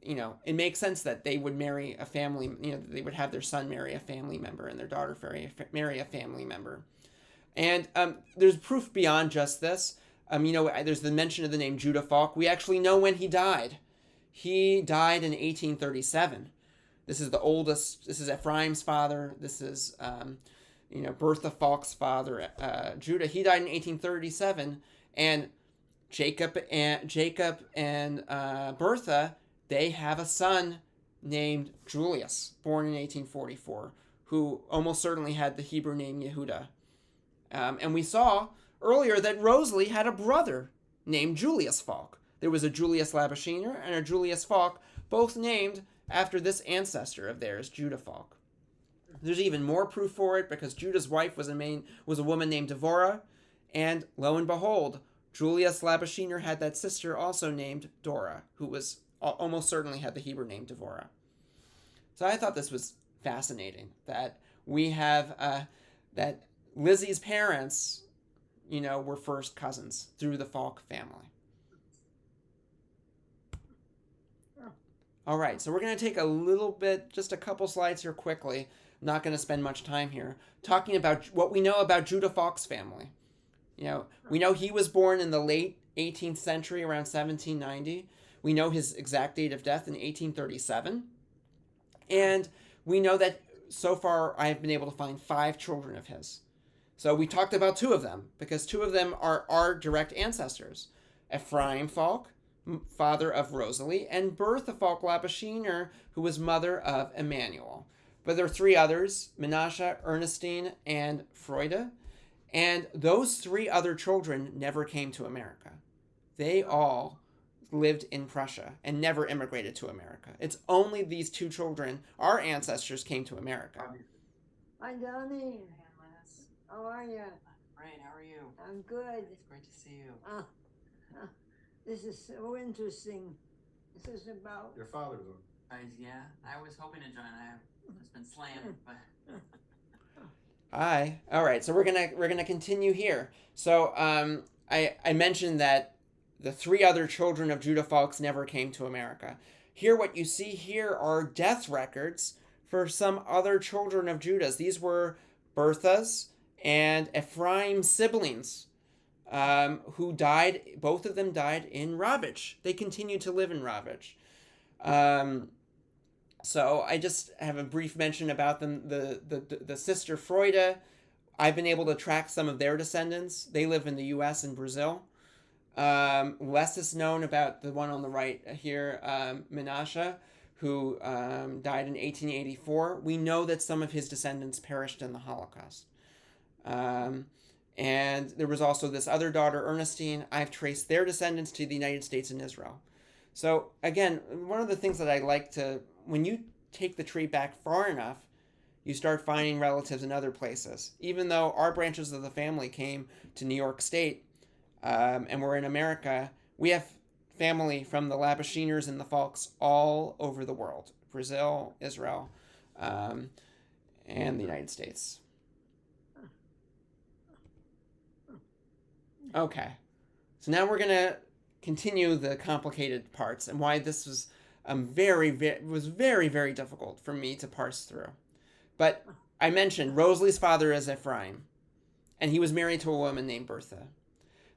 it makes sense that they would marry a family. They would have their son marry a family member and their daughter marry a family member. And there's proof beyond just this. There's the mention of the name Judah Falke. We actually know when he died. He died in 1837. This is the oldest. This is Ephraim's father. This is Bertha Falke's father, Judah. He died in 1837, and Jacob and Bertha, they have a son named Julius, born in 1844, who almost certainly had the Hebrew name Yehuda. And we saw earlier that Rosalie had a brother named Julius Falke. There was a Julius Labishiner and a Julius Falke, both named after this ancestor of theirs, Judah Falke. There's even more proof for it because Judah's wife was a woman named Devorah, and lo and behold, Julius Labishiner had that sister also named Dora, who was almost certainly had the Hebrew name Devorah. So I thought this was fascinating that we have that Lizzie's parents, were first cousins through the Falke family. All right, so we're going to take a little bit, just a couple slides here quickly. I'm not going to spend much time here talking about what we know about Judah Falke's family. We know he was born in the late 18th century, around 1790. We know his exact date of death in 1837. And we know that so far I have been able to find 5 children of his. So we talked about 2 of them, because 2 of them are our direct ancestors. Ephraim Falke, father of Rosalie, and Bertha Falke Labishiner, who was mother of Emmanuel. But there are 3 others, Menashe, Ernestine, and Freude. And those 3 other children never came to America. They all lived in Prussia and never immigrated to America. It's only these 2 children, our ancestors, came to America. Hi, Donnie. How are you? Great, how are you? I'm good. It's great to see you. This is so interesting. This is about... Your father's one. Yeah, I was hoping to join. I've been slammed, but... Hi. All right, so we're gonna continue here. So I mentioned that the 3 other children of Judah Falkes never came to America. Here, what you see here are death records for some other children of Judah's. These were Bertha's and Ephraim's siblings, who died. Both of them died in Rawitsch. They continued to live in Rawitsch. So I just have a brief mention about them. The sister Freude, I've been able to track some of their descendants. They live in the U.S. and Brazil. Less is known about the one on the right here, Menashe, who died in 1884. We know that some of his descendants perished in the Holocaust. And there was also this other daughter, Ernestine. I've traced their descendants to the United States and Israel. So again, one of the things that I like to, when you take the tree back far enough, you start finding relatives in other places. Even though our branches of the family came to New York State, and we're in America, we have family from the Labishiners and the Falkes all over the world. Brazil, Israel, and the United States. Okay, so now we're going to continue the complicated parts and why this was very, very difficult for me to parse through. But I mentioned Rosalie's father is Ephraim, and he was married to a woman named Bertha.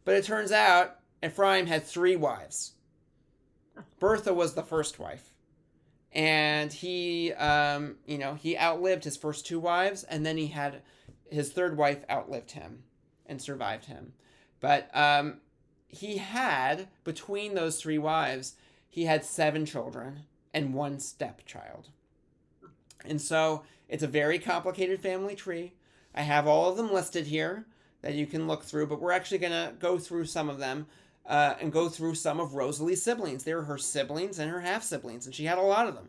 But it turns out Ephraim had 3 wives. Bertha was the first wife. And he, he outlived his first 2 wives, and then he had his 3rd wife outlived him and survived him. But he had, between those 3 wives, he had 7 children and 1 stepchild. And so it's a very complicated family tree. I have all of them listed here that you can look through, but we're actually going to go through some of them and go through some of Rosalie's siblings. They were her siblings and her half-siblings, and she had a lot of them.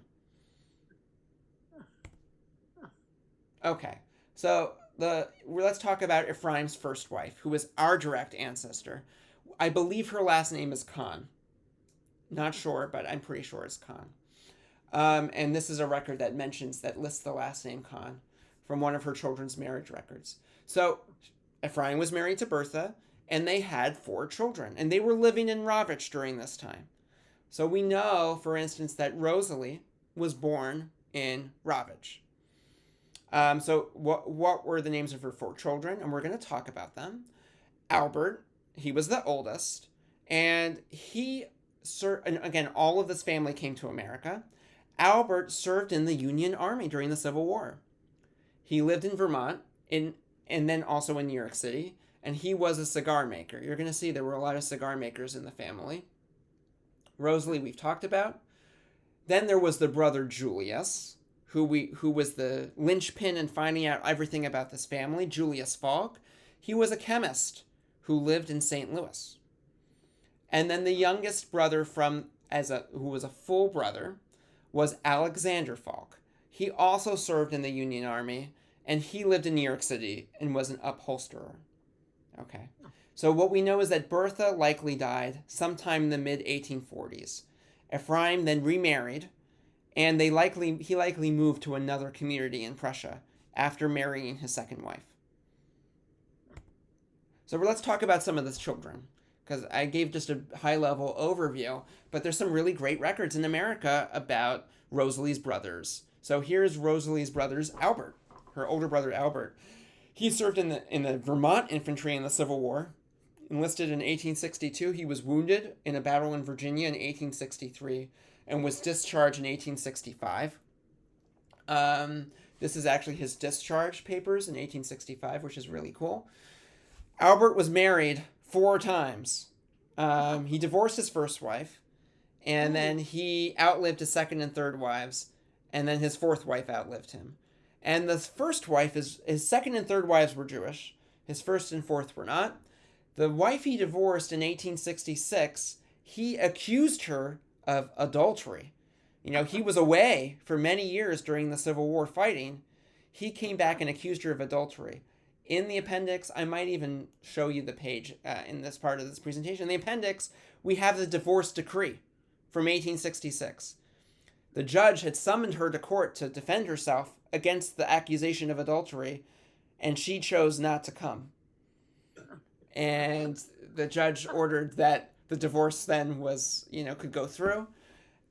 Okay, so let's talk about Ephraim's first wife, who was our direct ancestor. I believe her last name is Khan. Not sure, but I'm pretty sure it's Khan. And this is a record that lists the last name Khan from one of her children's marriage records. So Ephraim was married to Bertha, and they had 4 children, and they were living in Rawitsch during this time. So we know, for instance, that Rosalie was born in Rawitsch. So what were the names of her 4 children? And we're going to talk about them. Albert, he was the oldest, and and again, all of this family came to America. Albert served in the Union Army during the Civil War. He lived in Vermont, and then also in New York City, and he was a cigar maker. You're going to see there were a lot of cigar makers in the family. Rosalie, we've talked about. Then there was the brother Julius, who was the linchpin in finding out everything about this family, Julius Falke. He was a chemist who lived in St. Louis. And then the youngest brother who was a full brother was Alexander Falke. He also served in the Union Army, and he lived in New York City and was an upholsterer. Okay. So what we know is that Bertha likely died sometime in the mid-1840s. Ephraim then remarried, and he likely moved to another community in Prussia after marrying his 2nd wife. So let's talk about some of the children, because I gave just a high-level overview, but there's some really great records in America about Rosalie's brothers. So here's Rosalie's brothers, Albert, her older brother Albert. He served in the Vermont infantry in the Civil War. Enlisted in 1862, he was wounded in a battle in Virginia in 1863 and was discharged in 1865. This is actually his discharge papers in 1865, which is really cool. Albert was married 4 times. He divorced his first wife, and then he outlived his 2nd and 3rd wives, and then his 4th wife outlived him. And the first wife, his 2nd and 3rd wives were Jewish. His 1st and 4th were not. The wife he divorced in 1866, he accused her of adultery. He was away for many years during the Civil War fighting. He came back and accused her of adultery. In the appendix, I might even show you the page in this part of this presentation. In the appendix, we have the divorce decree from 1866. The judge had summoned her to court to defend herself against the accusation of adultery, and she chose not to come. And the judge ordered that the divorce then could go through.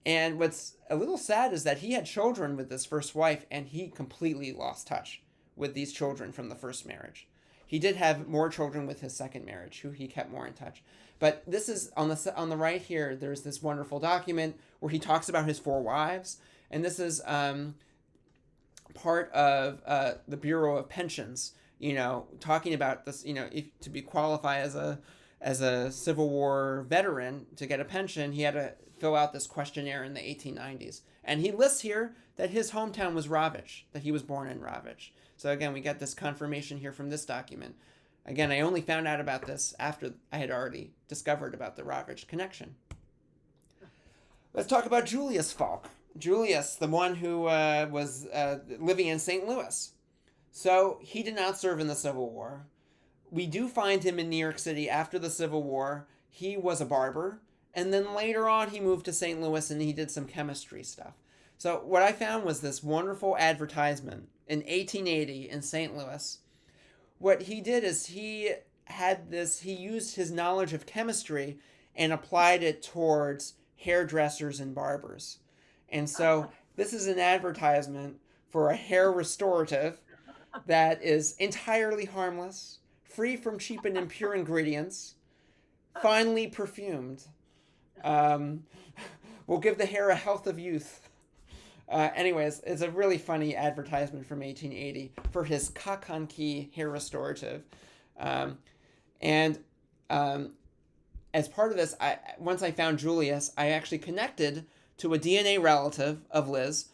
And what's a little sad is that he had children with this first wife, and he completely lost touch with these children from the first marriage. He did have more children with his 2nd marriage, who he kept more in touch. But this is on the right here. There's this wonderful document where he talks about his 4 wives, and this is part of the Bureau of Pensions. Talking about this. To be qualified as a Civil War veteran to get a pension, he had to fill out this questionnaire in the 1890s, and he lists here that his hometown was Rawitsch, that he was born in Rawitsch. So again, we get this confirmation here from this document. Again, I only found out about this after I had already discovered about the Rawitsch connection. Let's talk about Julius Falke. Julius, the one who was living in St. Louis. So he did not serve in the Civil War. We do find him in New York City after the Civil War. He was a barber, and then later on he moved to St. Louis and he did some chemistry stuff. So what I found was this wonderful advertisement in 1880 in St. Louis. What he did is he used his knowledge of chemistry and applied it towards hairdressers and barbers. And so this is an advertisement for a hair restorative that is entirely harmless, free from cheap and impure ingredients, finely perfumed. Will give the hair a health of youth. Anyways, it's a really funny advertisement from 1880 for his Kakanki hair restorative. And as part of this, once I found Julius, I actually connected to a DNA relative of Liz,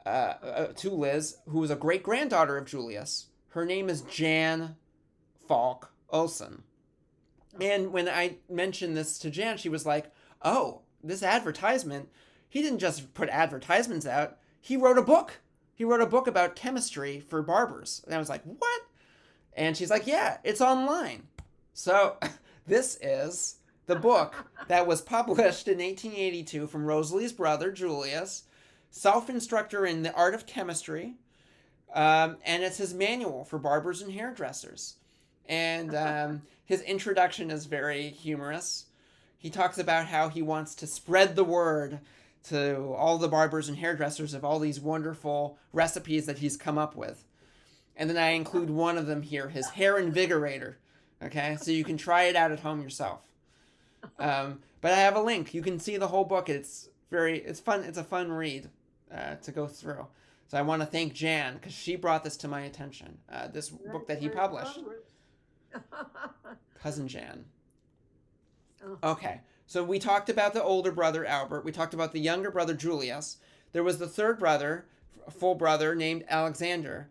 to Liz, who was a great-granddaughter of Julius. Her name is Jan Falke Olsen. And when I mentioned this to Jan, she was like, oh, this advertisement, he didn't just put advertisements out, he wrote a book. He wrote a book about chemistry for barbers. And I was like, what? And she's like, yeah, it's online. So this is the book that was published in 1882 from Rosalie's brother, Julius, self-instructor in the art of chemistry. And it's his manual for barbers and hairdressers. And his introduction is very humorous. He talks about how he wants to spread the word to all the barbers and hairdressers of all these wonderful recipes that he's come up with. And then I include one of them here, his hair invigorator. Okay, so you can try it out at home yourself. But I have a link. You can see the whole book. It's fun. It's a fun read to go through. So I want to thank Jan because she brought this to my attention. This book that he published. Cousin Jan. Okay, so we talked about the older brother, Albert. We talked about the younger brother, Julius. There was the third brother, full brother, named Alexander.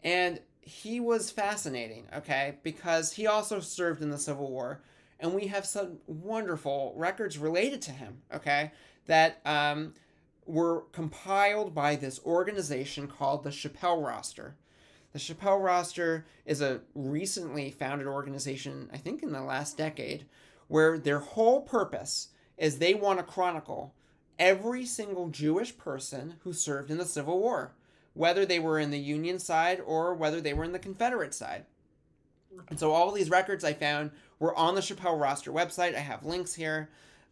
And he was fascinating, okay, because he also served in the Civil War. And we have some wonderful records related to him, okay, that were compiled by this organization called the Chappelle Roster. The Chappelle Roster is a recently founded organization, I think in the last decade, where their whole purpose is they want to chronicle every single Jewish person who served in the Civil War, whether they were in the Union side or whether they were in the Confederate side. And so all these records I found were on the Chappelle Roster website. I have links here.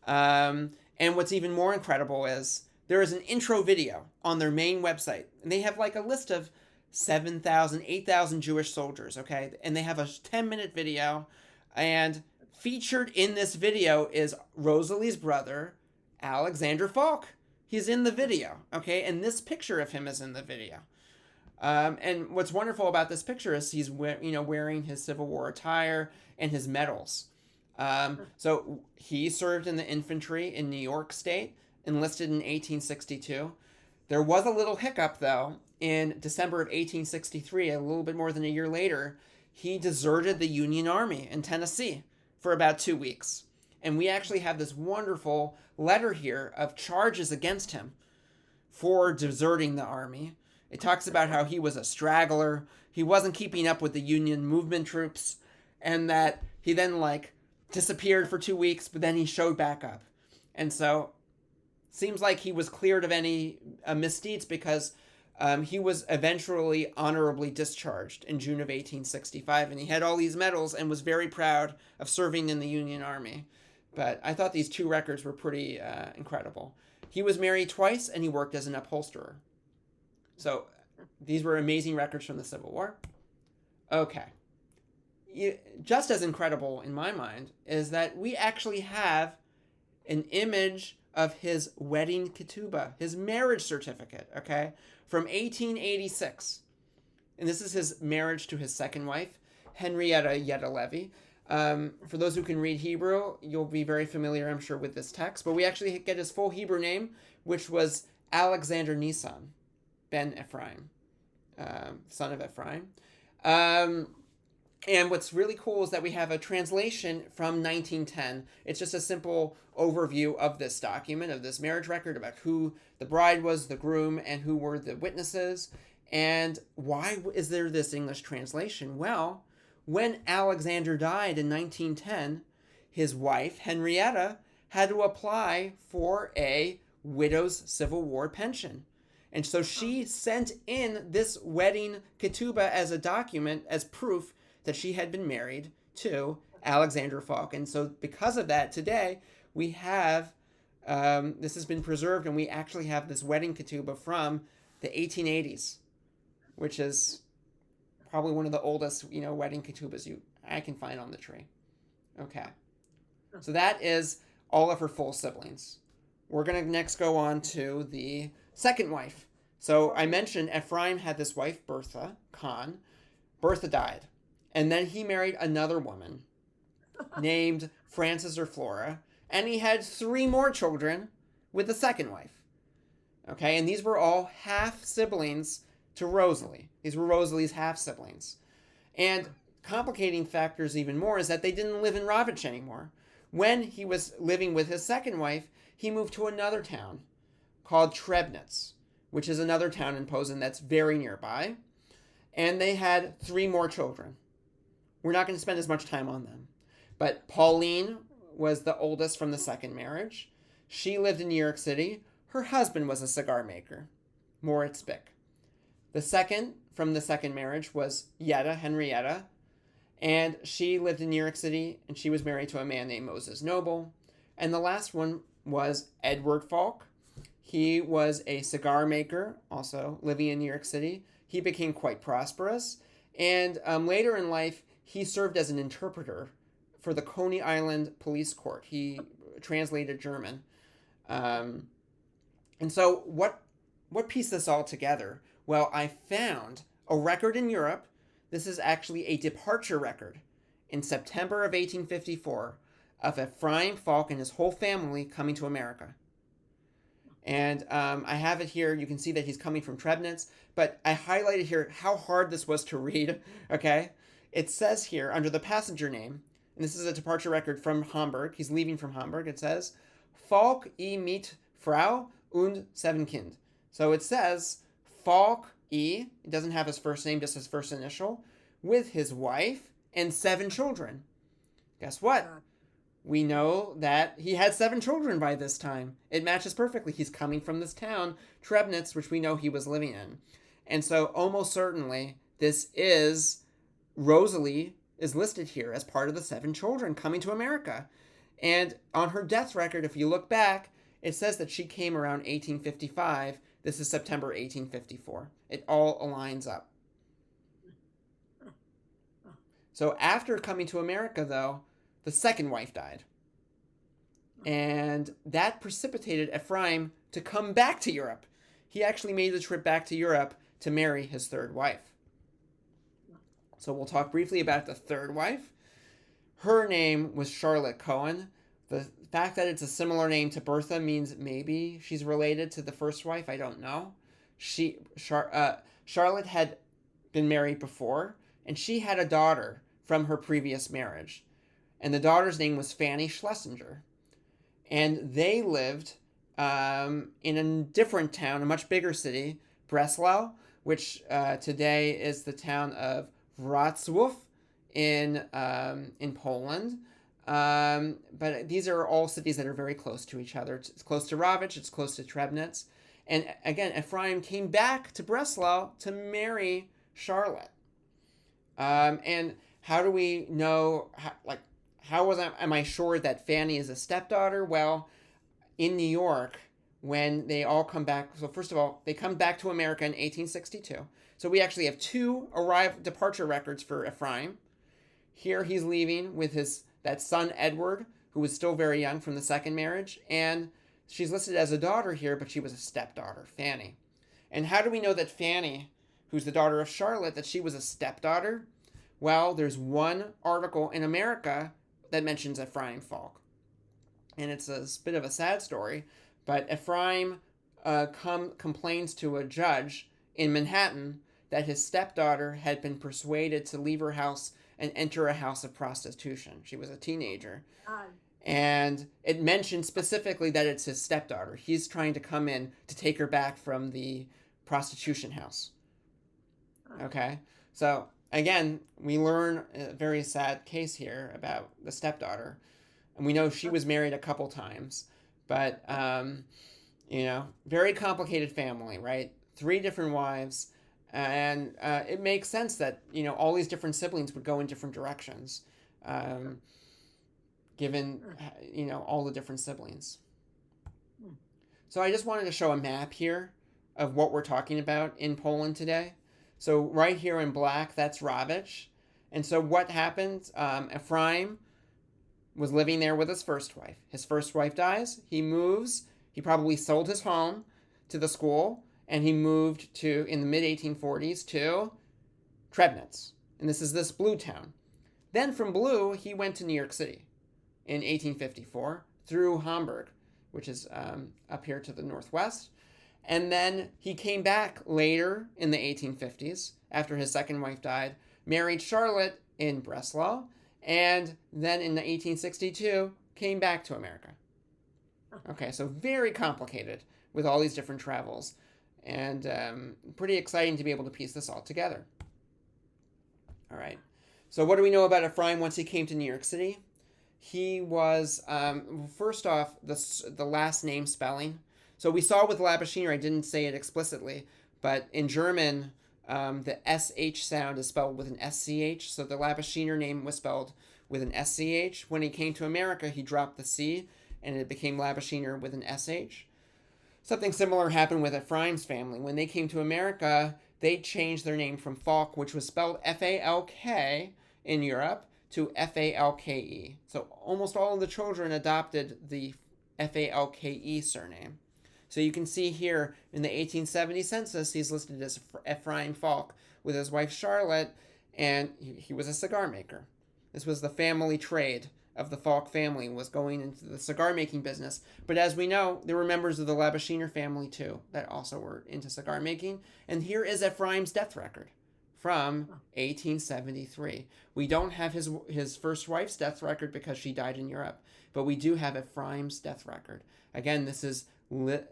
And what's even more incredible is there is an intro video on their main website. And they have like a list of 7,000, 8,000 Jewish soldiers, okay? And they have a 10-minute video. And featured in this video is Rosalie's brother, Alexander Falke. He's in the video, okay? And this picture of him is in the video. And what's wonderful about this picture is he's wearing his Civil War attire and his medals. So he served in the infantry in New York State, enlisted in 1862. There was a little hiccup, though. In December of 1863, a little bit more than a year later, he deserted the Union Army in Tennessee for about 2 weeks. And we actually have this wonderful letter here of charges against him for deserting the army. It talks about how he was a straggler, he wasn't keeping up with the Union movement troops, and that he then disappeared for 2 weeks, but then he showed back up. And so seems like he was cleared of any misdeeds because he was eventually honorably discharged in June of 1865, and he had all these medals and was very proud of serving in the Union Army. But I thought these two records were pretty incredible. He was married twice, and he worked as an upholsterer. So these were amazing records from the Civil War. Okay. Just as incredible in my mind is that we actually have an image of his wedding ketubah, his marriage certificate, okay, from 1886. And this is his marriage to his second wife, Henrietta Yetta Levy. For those who can read Hebrew, you'll be very familiar, I'm sure, with this text. But we actually get his full Hebrew name, which was Alexander Nisan ben Ephraim, son of Ephraim. And what's really cool is that we have a translation from 1910. It's just a simple overview of this document, of this marriage record, about who the bride was, the groom, and who were the witnesses. And why is there this English translation? Well, when Alexander died in 1910, his wife, Henrietta, had to apply for a widow's Civil War pension. And so she sent in this wedding ketubah as a document, as proof that she had been married to Alexander Falke. And so because of that, today we have, this has been preserved, and we actually have this wedding ketubah from the 1880s. which is probably one of the oldest, wedding ketubas I can find on the tree. Okay. So that is all of her full siblings. We're going to next go on to the second wife. So I mentioned Ephraim had this wife, Bertha Khan. Bertha died. And then he married another woman named Frances or Flora. And he had 3 more children with the second wife. Okay, and these were all half siblings to Rosalie. These were Rosalie's half siblings. And complicating factors even more is that they didn't live in Rawitsch anymore. When he was living with his second wife, he moved to another town called Trebnitz, which is another town in Posen that's very nearby. And they had 3 more children. We're not going to spend as much time on them. But Pauline was the oldest from the second marriage. She lived in New York City. Her husband was a cigar maker, Moritz Bick. The second from the second marriage was Henrietta, and she lived in New York City, and she was married to a man named Moses Noble. And the last one was Edward Falke. He was a cigar maker, also living in New York City. He became quite prosperous, and later in life, he served as an interpreter for the Coney Island Police Court. He translated German. And so what pieced this all together? Well, I found a record in Europe. This is actually a departure record in September of 1854 of Ephraim Falke and his whole family coming to America. And I have it here. You can see that he's coming from Trebnitz, but I highlighted here how hard this was to read, okay? It says here under the passenger name, and this is a departure record from Hamburg. He's leaving from Hamburg. It says, Falk mit Frau und 7 Kind. So it says Falk E, it doesn't have his first name, just his first initial, with his wife and 7 children. Guess what? We know that he had 7 children by this time. It matches perfectly. He's coming from this town, Trebnitz, which we know he was living in. And so almost certainly this is, Rosalie is listed here as part of the 7 children coming to America. And on her death record, if you look back, it says that she came around 1855. This is September 1854. It all aligns up. So after coming to America, though, the second wife died. And that precipitated Ephraim to come back to Europe. He actually made the trip back to Europe to marry his third wife. So we'll talk briefly about the third wife. Her name was Charlotte Cohen. The fact that it's a similar name to Bertha means maybe she's related to the first wife. I don't know. Charlotte had been married before, and she had a daughter from her previous marriage. And the daughter's name was Fanny Schlesinger. And they lived in a different town, a much bigger city, Breslau, which today is the town of Wrocław in Poland. But these are all cities that are very close to each other. It's close to Rawitsch, it's close to Trebnitz. And again, Ephraim came back to Breslau to marry Charlotte. And how do we know, am I sure that Fanny is a stepdaughter? Well, in New York, when they all come back, so first of all, they come back to America in 1862. So we actually have 2 departure records for Ephraim. Here he's leaving with that son Edward, who was still very young from the second marriage, and she's listed as a daughter here, but she was a stepdaughter, Fanny. And how do we know that Fanny, who's the daughter of Charlotte, that she was a stepdaughter? Well, there's one article in America that mentions Ephraim Falke. And it's a bit of a sad story, but Ephraim complains to a judge in Manhattan that his stepdaughter had been persuaded to leave her house and enter a house of prostitution. She was a teenager. And it mentioned specifically that it's his stepdaughter. He's trying to come in to take her back from the prostitution house. Okay? So, again, we learn a very sad case here about the stepdaughter. And we know she was married a couple times. But, very complicated family, right? 3 different wives. And it makes sense that, all these different siblings would go in different directions, given, all the different siblings. So I just wanted to show a map here of what we're talking about in Poland today. So right here in black, that's Rawitsch. And so what happened? Ephraim was living there with his first wife. His first wife dies. He moves. He probably sold his home to the school, and he moved to, in the mid-1840s, to Trebnitz. And this is this blue town. Then from blue, he went to New York City in 1854 through Hamburg, which is up here to the northwest. And then he came back later in the 1850s, after his second wife died, married Charlotte in Breslau, and then in the 1862 came back to America. Okay, so very complicated with all these different travels, and pretty exciting to be able to piece this all together. All right, so what do we know about Ephraim once he came to New York City? He was, first off, the last name spelling. So we saw with Labishiner, I didn't say it explicitly, but in German, the SH sound is spelled with an SCH. So the Labishiner name was spelled with an SCH. When he came to America, he dropped the C, and it became Labishiner with an SH. Something similar happened with Ephraim's family. When they came to America, they changed their name from Falk, which was spelled Falk in Europe, to Falke. So almost all of the children adopted the Falke surname. So you can see here in the 1870 census, he's listed as Ephraim Falke with his wife Charlotte, and he was a cigar maker. This was the family trade of the Falke family, was going into the cigar making business. But as we know, there were members of the Labishiner family too that also were into cigar making. And here is Ephraim's death record from 1873. We don't have his first wife's death record because she died in Europe, but we do have Ephraim's death record. Again, this is Lizzie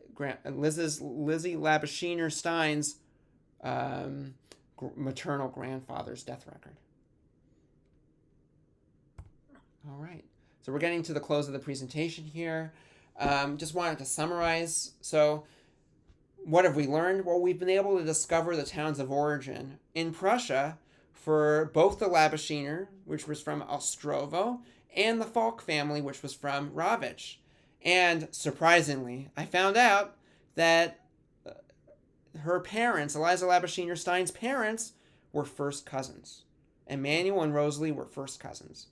Labishiner Stein's maternal grandfather's death record. All right, so we're getting to the close of the presentation here. Just wanted to summarize. So what have we learned? Well, we've been able to discover the towns of origin in Prussia for both the Labishiner, which was from Ostrowo, and the Falke family, which was from Rawitsch. And surprisingly, I found out that her parents, Eliza Labishiner Stein's parents, were first cousins. Emmanuel and Rosalie were first cousins.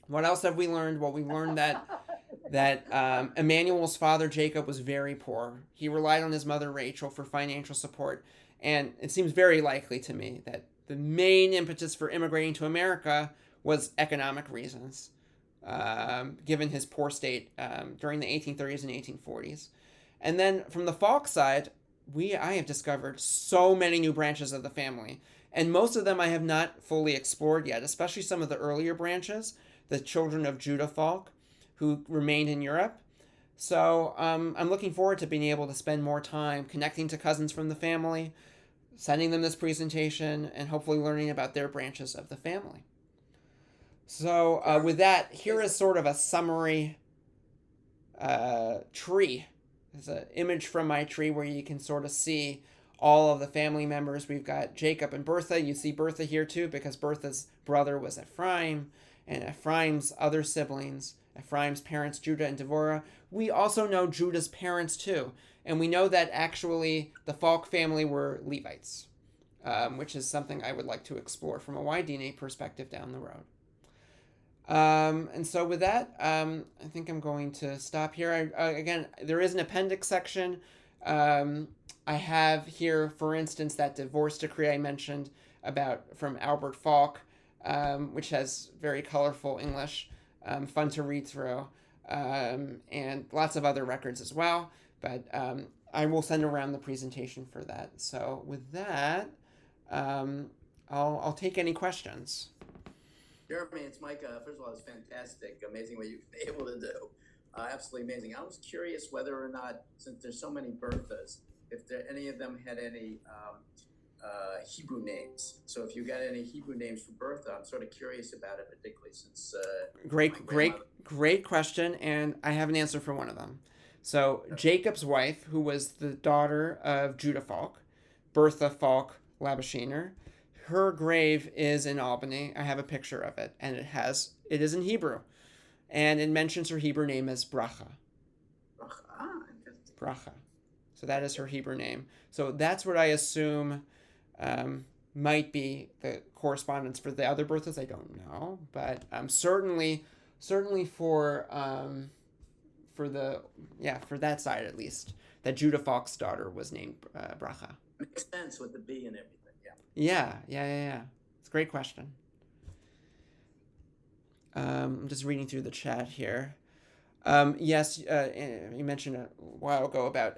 What else have we learned? Well, we learned that Emmanuel's father, Jacob, was very poor. He relied on his mother, Rachel, for financial support. And it seems very likely to me that the main impetus for immigrating to America was economic reasons, given his poor state during the 1830s and 1840s. And then from the Falk side, I have discovered so many new branches of the family. And most of them I have not fully explored yet, especially some of the earlier branches, the children of Judah Falke, who remained in Europe. So I'm looking forward to being able to spend more time connecting to cousins from the family, sending them this presentation, and hopefully learning about their branches of the family. So with that, here is sort of a summary tree. There's an image from my tree where you can sort of see all of the family members. We've got Jacob and Bertha. You see Bertha here too, because Bertha's brother was Ephraim, and Ephraim's other siblings, Ephraim's parents, Judah and Devorah. We also know Judah's parents too, and we know that actually the Falke family were Levites, which is something I would like to explore from a Y-DNA perspective down the road. And so with that, I think I'm going to stop here. Again, there is an appendix section. I have here, for instance, that divorce decree I mentioned from Albert Falke, which has very colorful English, fun to read through, and lots of other records as well. But I will send around the presentation for that. So with that, I'll take any questions. Jeremy, it's Mike. First of all, it's fantastic. Amazing what you've been able to do. Absolutely amazing. I was curious whether or not, since there's so many Berthas, if any of them had any Hebrew names. So if you got any Hebrew names for Bertha, I'm sort of curious about it, particularly since... Great question, and I have an answer for one of them. So Jacob's wife, who was the daughter of Judah Falke, Bertha Falke Labishiner, her grave is in Albany. I have a picture of it, and it is in Hebrew, and it mentions her Hebrew name as Bracha. Bracha. So that is her Hebrew name. So that's what I assume Might be the correspondence for the other Berthas. I don't know, but certainly for that side at least, that Judah Falk's daughter was named Bracha. Makes sense with the B and everything. Yeah. It's a great question. I'm just reading through the chat here. Yes, you mentioned a while ago about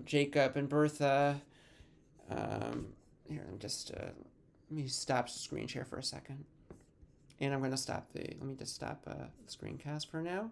Jacob and Bertha. Here, let me stop screen share for a second, and I'm going to let me just stop the screencast for now.